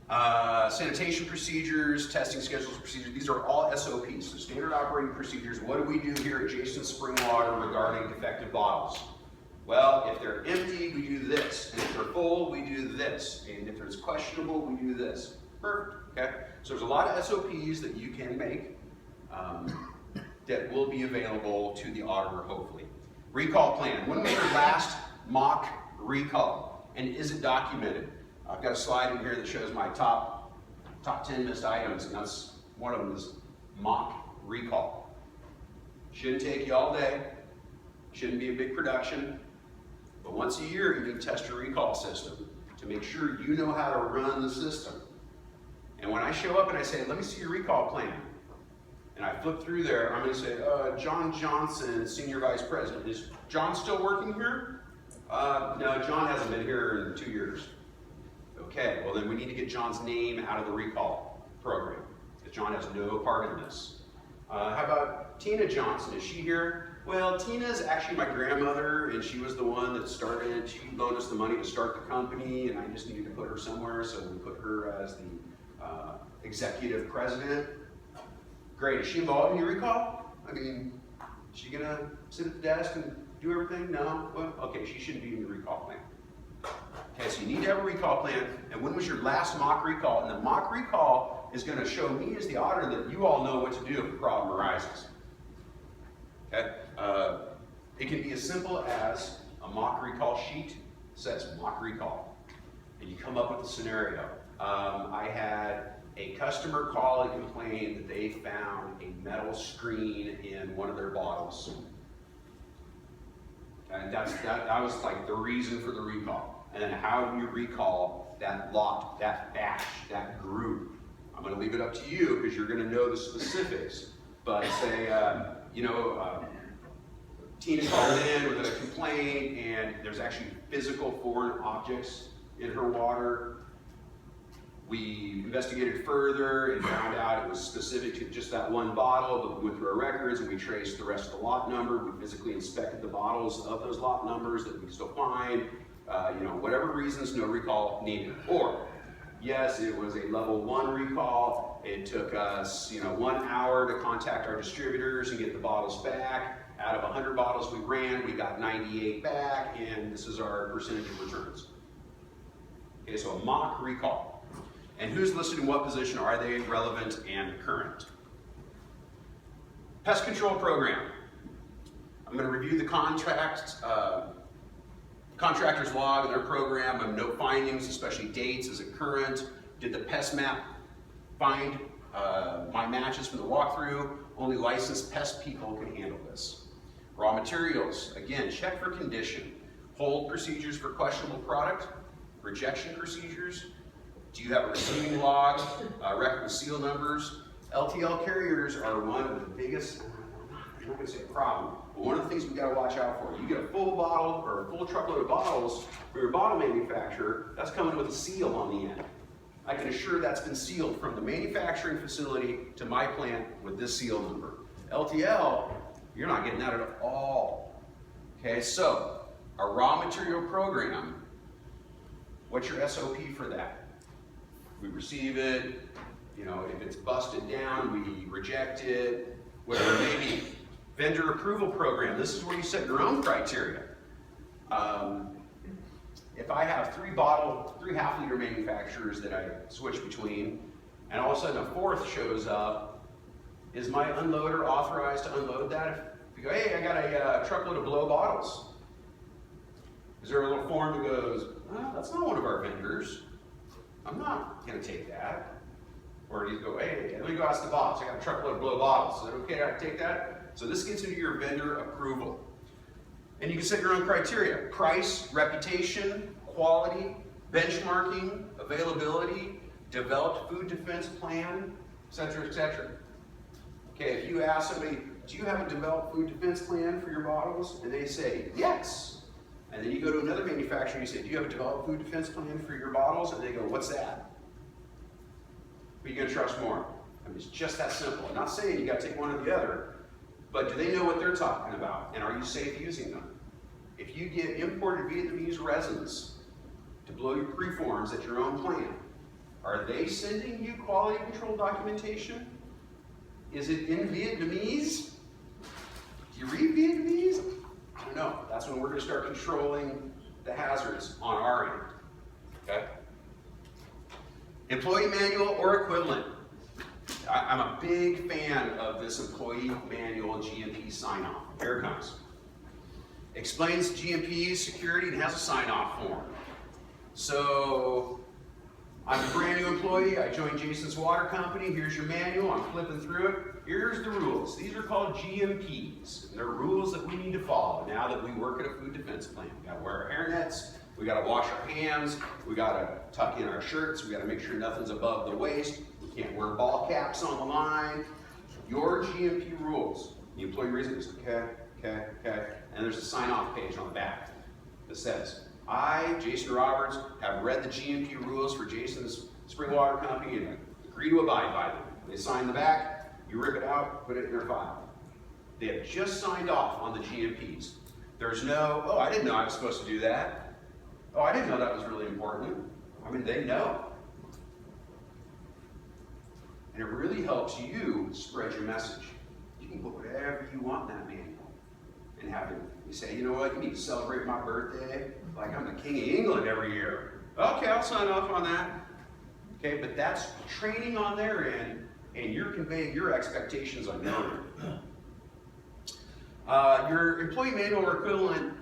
Sanitation procedures, testing schedules, procedures, these are all SOPs, so standard operating procedures. What do we do here at Jason Springwater regarding defective bottles? Well, if they're empty, we do this, and if they're full, we do this, and if it's questionable, we do this. Perfect, okay? So there's a lot of SOPs that you can make that will be available to the auditor, hopefully. Recall plan. When was your last mock recall, and is it documented? I've got a slide in here that shows my top 10 missed items, and that's one of them is mock recall. Shouldn't take you all day, shouldn't be a big production, but once a year you can test your recall system to make sure you know how to run the system. And when I show up and I say, let me see your recall plan, and I flip through there, I'm going to say, John Johnson, Senior Vice President. Is John still working here? No, John hasn't been here in 2 years. Okay, well then we need to get John's name out of the recall program, because John has no part in this. How about Tina Johnson? Is she here? Well, Tina's actually my grandmother, and she was the one that started, she loaned us the money to start the company, and I just needed to put her somewhere, so we put her as the executive president. Great, is she involved in your recall? I mean, is she gonna sit at the desk and do everything? No? Well, okay, she shouldn't be in your recall plan. Okay, so you need to have a recall plan, and when was your last mock recall? And the mock recall is gonna show me as the auditor that you all know what to do if a problem arises. Okay, it can be as simple as a mock recall sheet says mock recall, and you come up with a scenario. I had a customer call and complain that they found a metal screen in one of their bottles. And that was like the reason for the recall. And then how do you recall that lot, that batch, that group? I'm going to leave it up to you because you're going to know the specifics. But say, Tina called in with a complaint and there's actually physical foreign objects in her water. We investigated further and found out it was specific to just that one bottle, but we went through our records and we traced the rest of the lot number. We physically inspected the bottles of those lot numbers that we could still find. Whatever reasons, no recall needed. Or, yes, it was a level 1 recall. It took us, 1 hour to contact our distributors and get the bottles back. Out of 100 bottles we ran, we got 98 back, and this is our percentage of returns. Okay, so a mock recall. And who's listed in what position? Are they relevant and current? Pest control program. I'm going to review the contractor's log of their program. I'm no findings, especially dates. Is it current? Did the pest map find my matches from the walkthrough? Only licensed pest people can handle this. Raw materials. Again, check for condition. Hold procedures for questionable product. Rejection procedures. Do you have a receiving log, record of seal numbers? LTL carriers are one of the biggest, I'm not going to say a problem, but one of the things we've got to watch out for. You get a full bottle or a full truckload of bottles from your bottle manufacturer, that's coming with a seal on the end. I can assure that's been sealed from the manufacturing facility to my plant with this seal number. LTL, you're not getting that at all. Okay, so a raw material program, what's your SOP for that? We receive it, if it's busted down, we reject it, whatever it may be. Vendor approval program, this is where you set your own criteria. If I have 3 half-liter manufacturers that I switch between, and all of a sudden a 4th shows up, is my unloader authorized to unload that? If you go, hey, I got a truckload of blow bottles. Is there a little form that goes, well, that's not one of our vendors. I'm not going to take that. Or do you go, hey, let me go ask the boss. I got a truckload of blow bottles. Is it okay I take that? So this gets into your vendor approval. And you can set your own criteria. Price, reputation, quality, benchmarking, availability, developed food defense plan, etc., etc. Okay, if you ask somebody, do you have a developed food defense plan for your bottles? And they say, yes. And then you go to another manufacturer and you say, do you have a developed food defense plan for your bottles? And they go, what's that? Who are you going to trust more? I mean, it's just that simple. I'm not saying you got to take one or the other, but do they know what they're talking about? And are you safe using them? If you get imported Vietnamese resins to blow your preforms at your own plant, Are they sending you quality control documentation? Is it in Vietnamese? Do you read Vietnamese? I don't know. That's when we're going to start controlling the hazards on our end. Okay? Employee manual or equivalent. I'm a big fan of this employee manual and GMP sign-off. Here it comes. Explains GMP security and has a sign-off form. So, I'm a brand new employee. I joined Jason's Water Company. Here's your manual. I'm flipping through it. Here's the rules. These are called GMPs. They're rules that we need to follow now that we work at a food defense plant. We gotta wear our hairnets. We gotta wash our hands. We gotta tuck in our shirts. We gotta make sure nothing's above the waist. We can't wear ball caps on the line. Your GMP rules. The employee reads it, okay. And there's a sign-off page on the back that says, I, Jason Roberts, have read the GMP rules for Jason's Spring Water Company and agree to abide by them. They sign the back, you rip it out, put it in their file. They have just signed off on the GMPs. There's no, oh, I didn't know I was supposed to do that. Oh, I didn't know that was really important. I mean, they know. And it really helps you spread your message. You can put whatever you want in that manual. And have it, you say, you know what, you need to celebrate my birthday like I'm the King of England every year. Okay, I'll sign off on that. Okay, but that's training on their end, and you're conveying your expectations on your end. Your employee manual or equivalent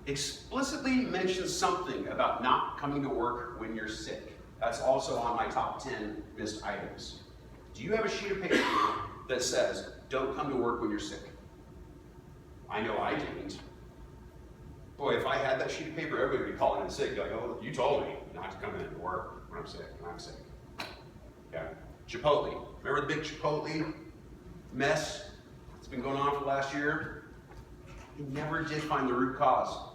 explicitly mentions something about not coming to work when you're sick. That's also on my top 10 missed items. Do you have a sheet of paper that says, don't come to work when you're sick? I know I didn't. Boy, if I had that sheet of paper, everybody would be calling in sick. Like, oh, you told me not to come in to work when I'm sick, Okay. Chipotle. Remember the big Chipotle mess that's been going on for the last year? He never did find the root cause.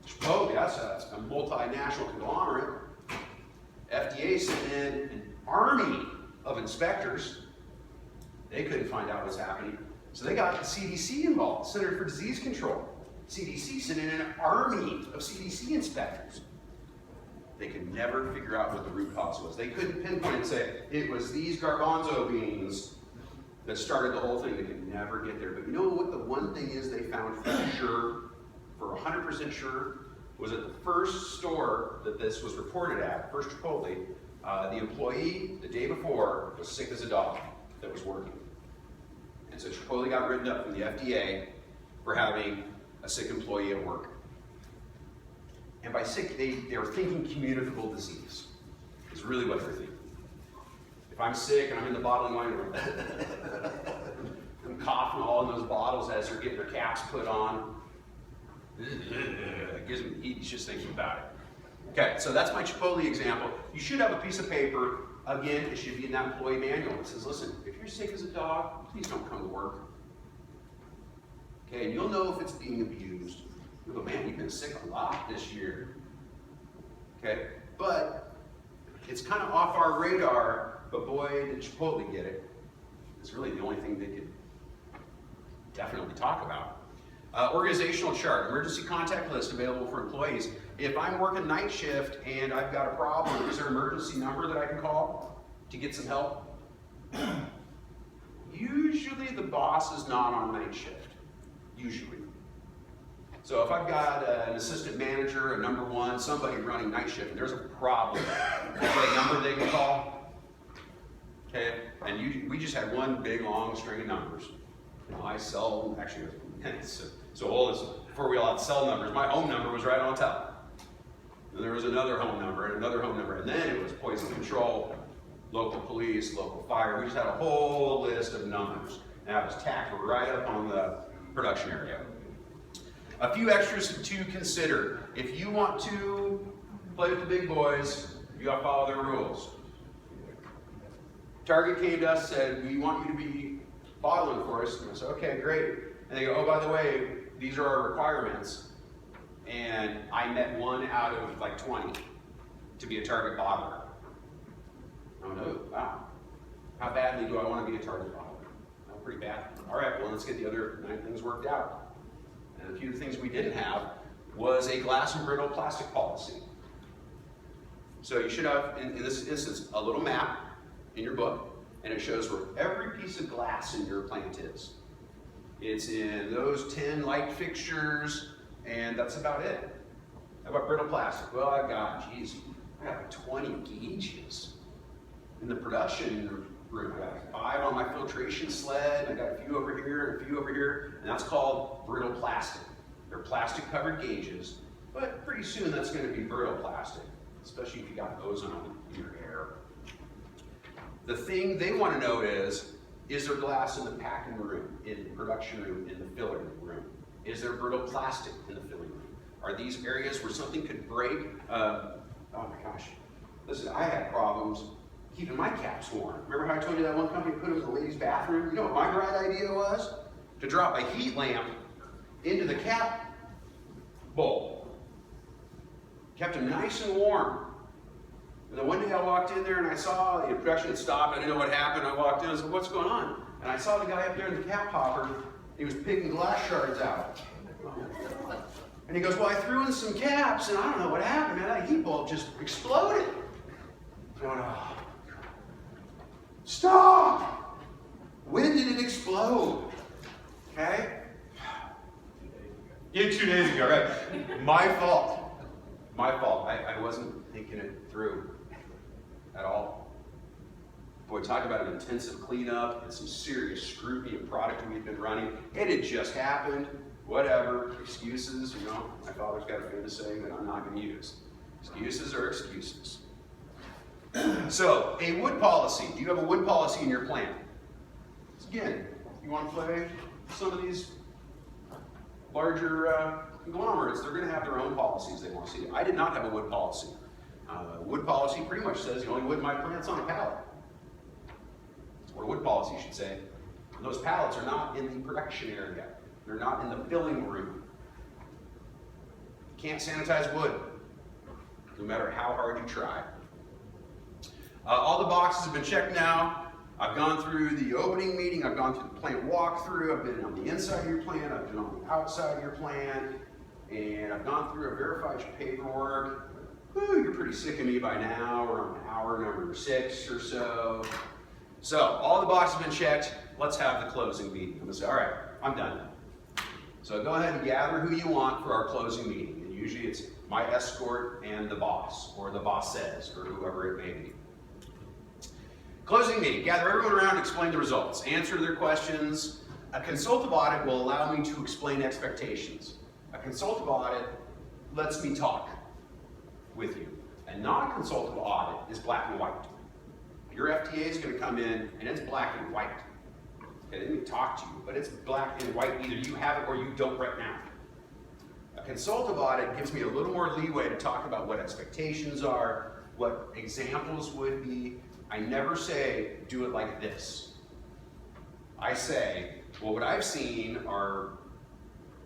Chipotle, that's a multinational conglomerate. FDA sent in an army of inspectors. They couldn't find out what's happening. So they got the CDC involved, Center for Disease Control. CDC sent in an army of CDC inspectors. They could never figure out what the root cause was. They couldn't pinpoint and say, it was these garbanzo beans that started the whole thing. They could never get there. But you know what the one thing is they found for sure, for 100% sure, was at the first store that this was reported at, first Chipotle, the employee the day before was sick as a dog that was working. And so Chipotle got written up from the FDA for having a sick employee at work. And by sick, they were thinking communicable disease. Is really what they're thinking. If I'm sick and I'm in the bottling line, I'm coughing all in those bottles as they're getting their caps put on. It gives me heat just thinking about it. Okay, so that's my Chipotle example. You should have a piece of paper. Again, it should be in that employee manual. It says, listen, if you're sick as a dog, please don't come to work. Okay, and you'll know if it's being abused. You'll go, man, you've been sick a lot this year. Okay, but it's kind of off our radar, but boy, did Chipotle get it. It's really the only thing they could definitely talk about. Organizational chart, emergency contact list available for employees. If I'm working night shift and I've got a problem, is there an emergency number that I can call to get some help? Usually the boss is not on night shift, usually. So if I've got an assistant manager, a number one, somebody running night shift, and there's a problem, is there a number they can call? Okay, and we just had one big long string of numbers. You know, I sell, actually, so old as before we all had cell numbers, my home number was right on top. And there was another home number and another home number, and then it was poison control, local police, local fire. We just had a whole list of numbers. And that was tacked right up on the production area. A few extras to consider. If you want to play with the big boys, you gotta follow their rules. Target came to us and said, we want you to be bottling for us. And I said, okay, great. And they go, oh, by the way, these are our requirements. And I met one out of like 20 to be a Target bottler. Oh no, wow. How badly do I want to be a Target bottler? Oh, pretty bad. All right, well, let's get the other 9 things worked out. And a few of the things we didn't have was a glass and brittle plastic policy. So you should have, in this instance, a little map in your book, and it shows where every piece of glass in your plant is. It's in those 10 light fixtures, and that's about it. How about brittle plastic? Well, I've got, geez, I got like 20 gauges in the production room. I got 5 on my filtration sled, I got a few over here and a few over here, and that's called brittle plastic. They're plastic covered gauges, but pretty soon that's going to be brittle plastic, especially if you got ozone in your air. The thing they want to know is there glass in the packing room, in the production room, in the filling room? Is there brittle plastic in the filling room? Are these areas where something could break? Oh my gosh. Listen, I had problems keeping my caps warm. Remember how I told you that one company put them in the ladies' bathroom? You know what my bright idea was? To drop a heat lamp into the cap bowl. Kept them nice and warm. And then one day I walked in there and I saw the production had stopped. I didn't know what happened. I walked in and I said, what's going on? And I saw the guy up there in the cap hopper. He was picking glass shards out. And he goes, well, I threw in some caps and I don't know what happened, man. That heat bulb just exploded. I went, oh, stop! When did it explode? Okay? Yeah, 2 days ago, right? My fault. My fault. I wasn't thinking it through at all. Boy, talk about an intensive cleanup and some serious scrutiny of product we've been running. It had just happened. Whatever. Excuses, you know. My father's got a famous saying that I'm not going to use. Excuses are excuses. So, a wood policy. Do you have a wood policy in your plant? Again, you want to play some of these larger conglomerates, they're going to have their own policies they want to see. I did not have a wood policy. Wood policy pretty much says the only wood in my plant's on a pallet. That's what a wood policy should say. And those pallets are not in the production area. They're not in the filling room. You can't sanitize wood, no matter how hard you try. All the boxes have been checked now. I've gone through the opening meeting, I've gone through the plant walkthrough, I've been on the inside of your plant, I've been on the outside of your plant, and I've gone through a verified paperwork. Whew, you're pretty sick of me by now. We're on hour number 6 or so. So, all the boxes have been checked. Let's have the closing meeting. I'm going to say, all right, I'm done. So go ahead and gather who you want for our closing meeting. And usually it's my escort and the boss, or the bosses, or whoever it may be. Closing meeting. Gather everyone around and explain the results. Answer their questions. A consultative audit will allow me to explain expectations. A consultative audit lets me talk with you. A non-consultative audit is black and white. Your FTA is going to come in and it's black and white. Okay, let me talk to you, but it's black and white. Either you have it or you don't right now. A consultative audit gives me a little more leeway to talk about what expectations are, what examples would be. I never say, do it like this. I say, well, what I've seen are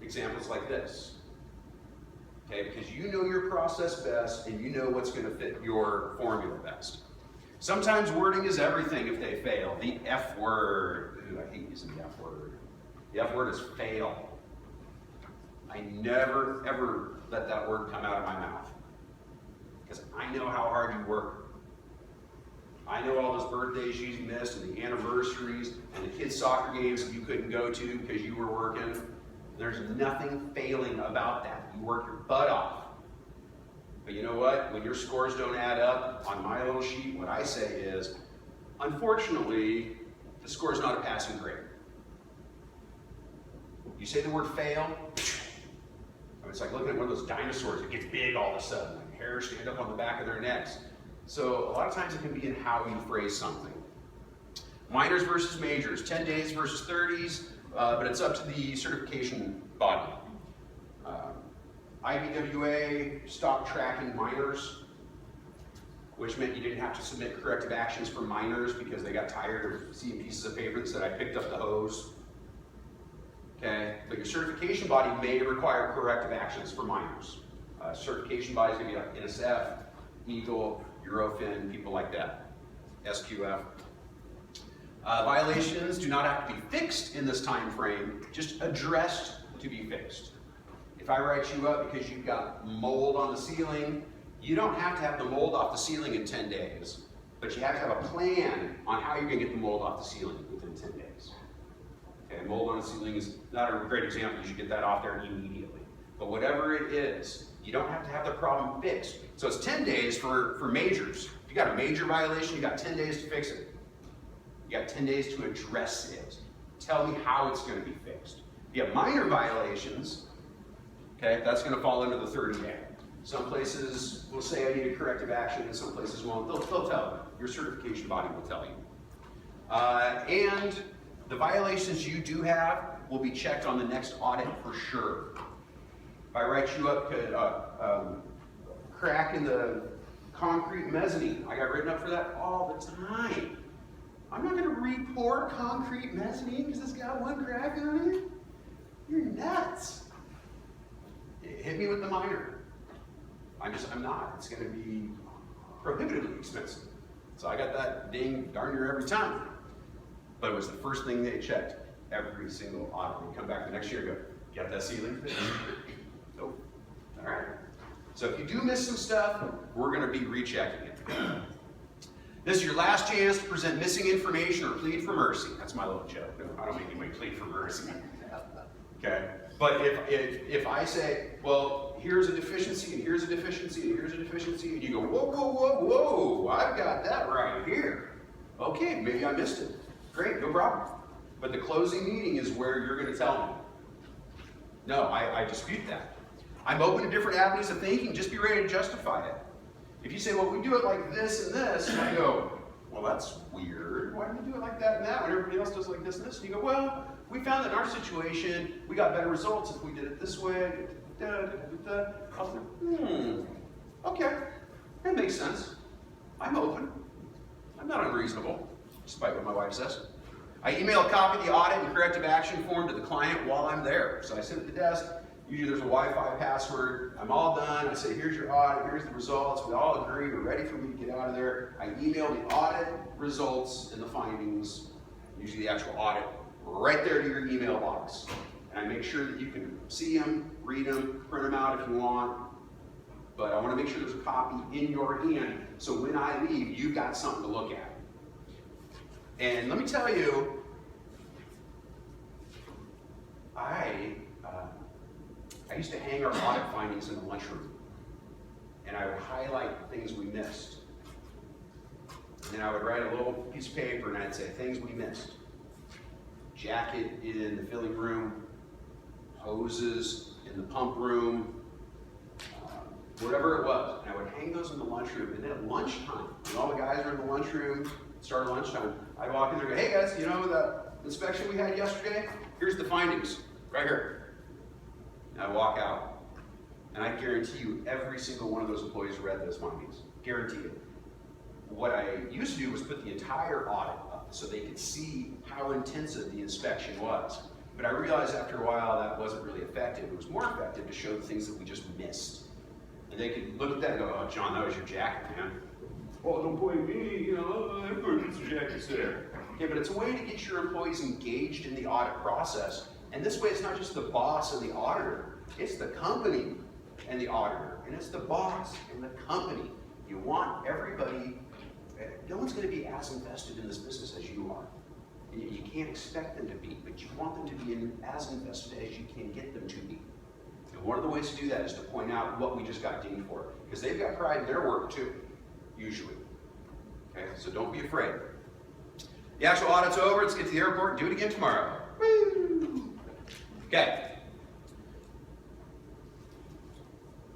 examples like this. Okay, because you know your process best and you know what's going to fit your formula best. Sometimes wording is everything if they fail. The F word. Ooh, I hate using the F word. The F word is fail. I never, ever let that word come out of my mouth. Because I know how hard you work. I know all those birthdays you missed and the anniversaries and the kids' soccer games that you couldn't go to because you were working. There's nothing failing about that. You work your butt off. But you know what? When your scores don't add up on my little sheet, what I say is, unfortunately, the score is not a passing grade. You say the word fail, it's like looking at one of those dinosaurs that gets big all of a sudden, like hairs stand up on the back of their necks. So a lot of times it can be in how you phrase something. Minors versus majors, 10 days versus 30s, but it's up to the certification body. IBWA stopped tracking minors, which meant you didn't have to submit corrective actions for minors because they got tired of seeing pieces of paper that said, I picked up the hose. Okay, but your certification body may require corrective actions for minors. Certification bodies can be like NSF, Eagle, Eurofin, people like that, SQF. Violations do not have to be fixed in this time frame, just addressed to be fixed. If I write you up because you've got mold on the ceiling, You don't have to have the mold off the ceiling in 10 days, but you have to have a plan on how you're going to get the mold off the ceiling within 10 days. Okay, mold on the ceiling is not a great example. You should get that off there immediately. But whatever it is, you don't have to have the problem fixed. So it's 10 days for majors. If you got a major violation, you got 10 days to fix it. You got 10 days to address it. Tell me how it's going to be fixed. If you have minor violations, okay, that's going to fall into the 30 day. Some places will say I need a corrective action, and some places won't. They'll tell you. Your certification body will tell you. And the violations you do have will be checked on the next audit for sure. If I write you up crack in the concrete mezzanine, I got written up for that all the time. I'm not going to report concrete mezzanine because it's got one crack on it. You're nuts. Hit me with the minor. I'm not. It's going to be prohibitively expensive. So I got that ding darn near every time. But it was the first thing they checked every single audit. They come back the next year and go, got that ceiling fixed? Nope. All right. So if you do miss some stuff, we're going to be rechecking it. This is your last chance to present missing information or plead for mercy. That's my little joke. I don't make anybody plead for mercy. Okay? But if I say, well, here's a deficiency, and here's a deficiency, and here's a deficiency, and you go, whoa, whoa, whoa, whoa, I've got that right here. Okay, maybe I missed it. Great, no problem. But the closing meeting is where you're going to tell me. No, I dispute that. I'm open to different avenues of thinking. Just be ready to justify it. If you say, well, we do it like this and this, and I go, well, that's weird. Why do we do it like that and that when everybody else does like this and this? And you go, well, we found that in our situation, we got better results if we did it this way. I'll say, okay, that makes sense. I'm open. I'm not unreasonable, despite what my wife says. I email a copy of the audit and corrective action form to the client while I'm there. So I sit at the desk. Usually there's a Wi-Fi password. I'm all done. I say, here's your audit. Here's the results. We all agree. We're ready for me to get out of there. I email the audit results and the findings, usually the actual audit, right there to your email box. And I make sure that you can see them, read them, print them out if you want. But I want to make sure there's a copy in your hand so when I leave, you've got something to look at. And let me tell you, I used to hang our audit findings in the lunchroom, and I would highlight things we missed. And then I would write a little piece of paper and I'd say, things we missed. Jacket in the filling room, hoses in the pump room, whatever it was. And I would hang those in the lunchroom. And then at lunchtime, when all the guys are in the lunchroom, start lunchtime, I'd walk in there and go, hey guys, you know the inspection we had yesterday? Here's the findings, right here. And I walk out, and I guarantee you every single one of those employees read those findings. Guarantee it. What I used to do was put the entire audit up so they could see how intensive the inspection was. But I realized after a while that wasn't really effective. It was more effective to show the things that we just missed. And they could look at that and go, oh, John, that was your jacket, man. Oh, don't blame me, you know, everybody puts their jackets there. Okay, but it's a way to get your employees engaged in the audit process. And this way, it's not just the boss and the auditor, it's the company and the auditor, and it's the boss and the company. You want everybody, no one's going to be as invested in this business as you are. You can't expect them to be, but you want them to be as invested as you can get them to be. And one of the ways to do that is to point out what we just got dinged for, because they've got pride in their work too, usually. Okay, so don't be afraid. The actual audit's over. Let's get to the airport and do it again tomorrow. Woo! Okay.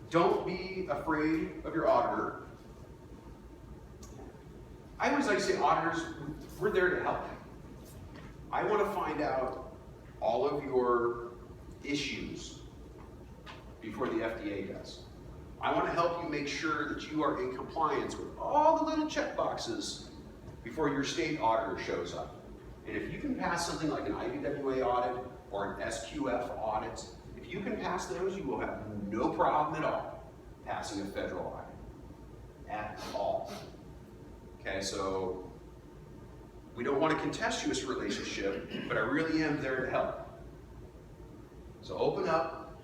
Don't be afraid of your auditor. I always like to say, auditors, we're there to help. I want to find out all of your issues before the FDA does. I want to help you make sure that you are in compliance with all the little check boxes before your state auditor shows up. And if you can pass something like an IBWA audit or an SQF audit, if you can pass those, you will have no problem at all passing a federal audit. At all. Okay, so we don't want a contentious relationship, but I really am there to help. So open up.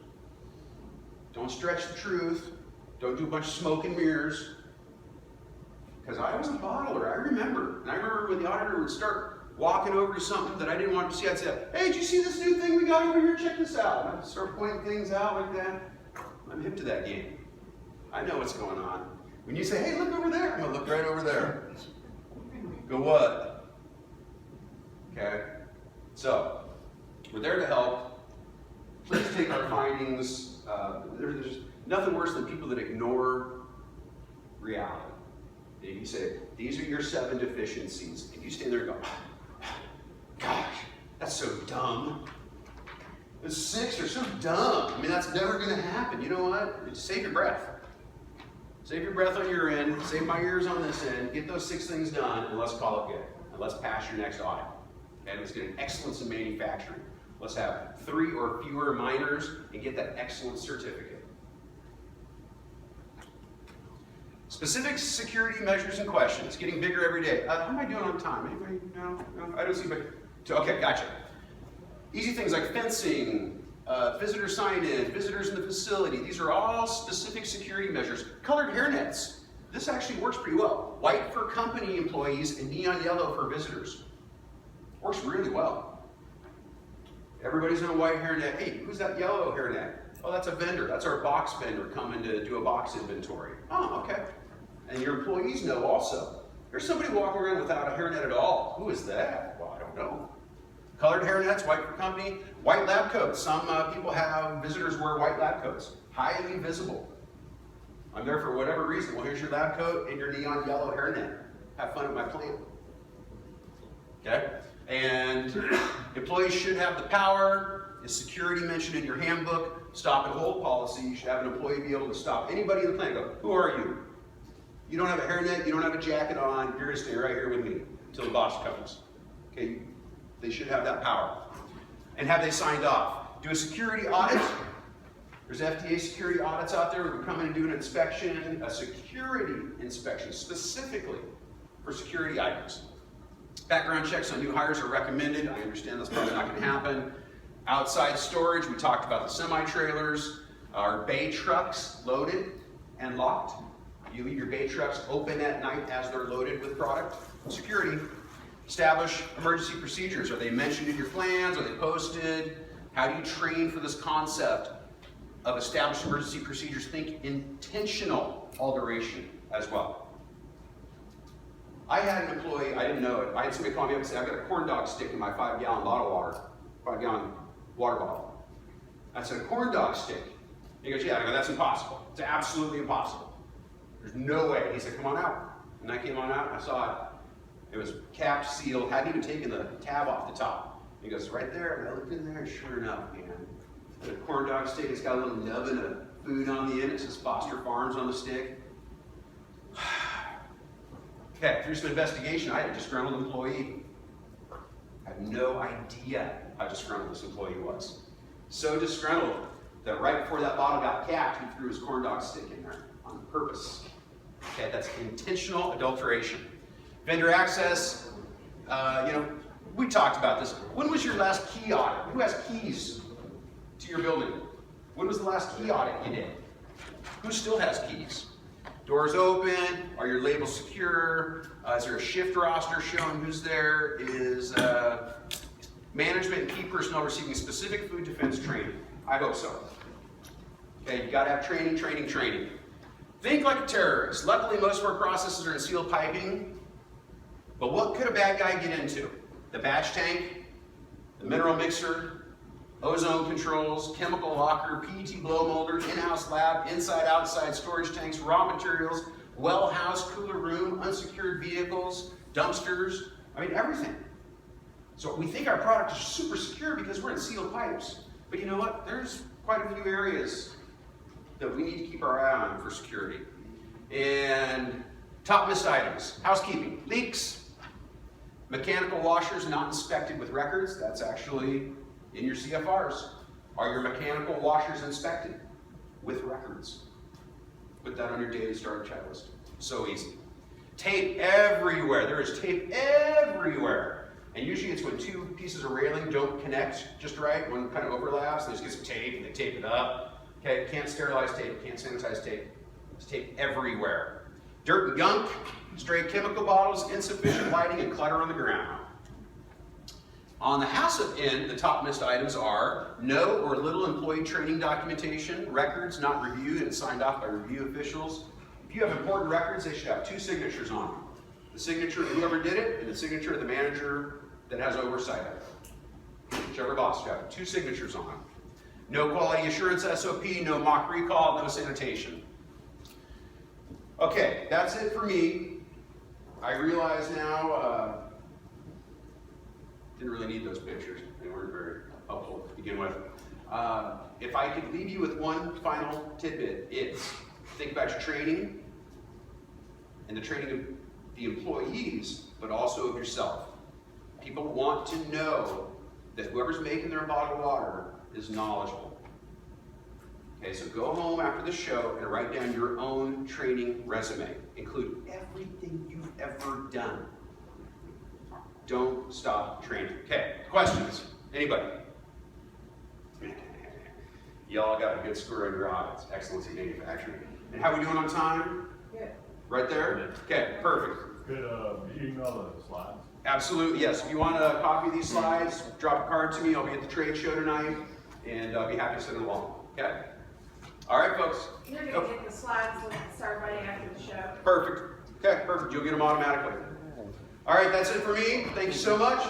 Don't stretch the truth. Don't do a bunch of smoke and mirrors. Because I was a bottler, I remember. And I remember when the auditor would start walking over to something that I didn't want to see, I'd say, hey, did you see this new thing we got over here? Check this out. And I'd start pointing things out like that. I'm hip to that game. I know what's going on. When you say, hey, look over there, I'm going to look right over there. Go what? Okay? So, we're there to help. Please take our findings. There's nothing worse than people that ignore reality. You say, these are your 7 deficiencies. And you stand there and go, gosh, that's so dumb. Those 6 are so dumb. I mean, that's never going to happen. You know what? Just save your breath. Save your breath on your end. Save my ears on this end. Get those 6 things done, and let's call it good. And let's pass your next audit. Okay? Let's get an excellence in manufacturing. Let's have 3 or fewer minors and get that excellence certificate. Specific security measures and questions, getting bigger every day. How am I doing on time? Anybody? No? I don't see, but okay, gotcha. Easy things like fencing, visitor sign-in, visitors in the facility. These are all specific security measures. Colored hairnets. This actually works pretty well. White for company employees and neon yellow for visitors. Works really well. Everybody's in a white hairnet. Hey, who's that yellow hairnet? Oh, that's a vendor. That's our box vendor coming to do a box inventory. Oh, okay. And your employees know also. There's somebody walking around without a hairnet at all. Who is that? Well, I don't know. Colored hairnets, white for company, white lab coats. Some people have visitors wear white lab coats. Highly visible. I'm there for whatever reason. Well, here's your lab coat and your neon yellow hairnet. Have fun at my plant. Okay? And employees should have the power. Is security mentioned in your handbook? Stop and hold policy. You should have an employee be able to stop anybody in the plant and go, who are you? You don't have a hairnet, you don't have a jacket on, you're going to stay right here with me until the boss comes. Okay? They should have that power. And have they signed off? Do a security audit. There's FDA security audits out there where we come in and do an inspection, a security inspection specifically for security items. Background checks on new hires are recommended. I understand that's probably not going to happen. Outside storage, we talked about the semi-trailers. Our bay trucks loaded and locked. You leave your bay trucks open at night as they're loaded with product. Security. Establish emergency procedures. Are they mentioned in your plans? Are they posted? How do you train for this concept of established emergency procedures? Think intentional alteration as well. I had an employee, I didn't know it. I had somebody call me up and say, I've got a corn dog stick in my 5-gallon bottle of water, 5-gallon water bottle. I said, a corn dog stick? He goes, yeah. I go, that's impossible. It's absolutely impossible. There's no way. He said, come on out. And I came on out and I saw it. It was capped, sealed, hadn't even taken the tab off the top. He goes, right there. And I looked in there, and sure enough, man, the corn dog stick, it's got a little nubbin of food on the end. It says Foster Farms on the stick. Okay, through some investigation, I had a disgruntled employee. I had no idea how disgruntled this employee was. So disgruntled that right before that bottle got capped, he threw his corn dog stick in there on purpose. Okay, that's intentional adulteration. Vendor access, we talked about this. When was your last key audit? Who has keys to your building? When was the last key audit you did? Who still has keys? Doors open? Are your labels secure? Is there a shift roster showing who's there? Is management and key personnel receiving specific food defense training? I hope so. Okay, you gotta have training. Think like a terrorist. Luckily, most of our processes are in sealed piping. But what could a bad guy get into? The batch tank, the mineral mixer, ozone controls, chemical locker, PET blow molder, in-house lab, inside-outside storage tanks, raw materials, well house, cooler room, unsecured vehicles, dumpsters, everything. So we think our product is super secure because we're in sealed pipes. But you know what? There's quite a few areas that we need to keep our eye on for security. And top missed items, housekeeping, leaks, mechanical washers not inspected with records. That's actually in your CFRs. Are your mechanical washers inspected with records? Put that on your daily starter checklist. So easy. Tape everywhere. There is tape everywhere. And usually it's when 2 pieces of railing don't connect just right, one kind of overlaps, and they just get some tape and they tape it up. Okay, can't sterilize tape, can't sanitize tape. There's tape everywhere. Dirt and gunk, stray chemical bottles, insufficient lighting, and clutter on the ground. On the HACCP end, the top missed items are no or little employee training documentation, records not reviewed and signed off by review officials. If you have important records, they should have two signatures on them. The signature of whoever did it and the signature of the manager that has oversight of it. Whichever boss, you have two signatures on them. No quality assurance SOP, no mock recall, no sanitation. Okay, that's it for me. I realize now, didn't really need those pictures. They weren't very helpful to begin with. If I could leave you with one final tidbit, it's think about your training and the training of the employees, but also of yourself. People want to know that whoever's making their bottled water is knowledgeable. Okay, so go home after the show and write down your own training resume. Include everything you've ever done. Don't stop training. Okay, questions? Anybody? Y'all got a good score on your audits. Excellency manufacturing. And how are we doing on time? Good. Right there? Okay, perfect. Could you email the slides? Absolutely, yes. If you want a copy of these slides, drop a card to me. I'll be at the trade show tonight, and I'll be happy to send it along. Okay? All right, folks. You're gonna get the slides when it's everybody after the show. Perfect. Okay, perfect. You'll get them automatically. All right, that's it for me. Thank you so much.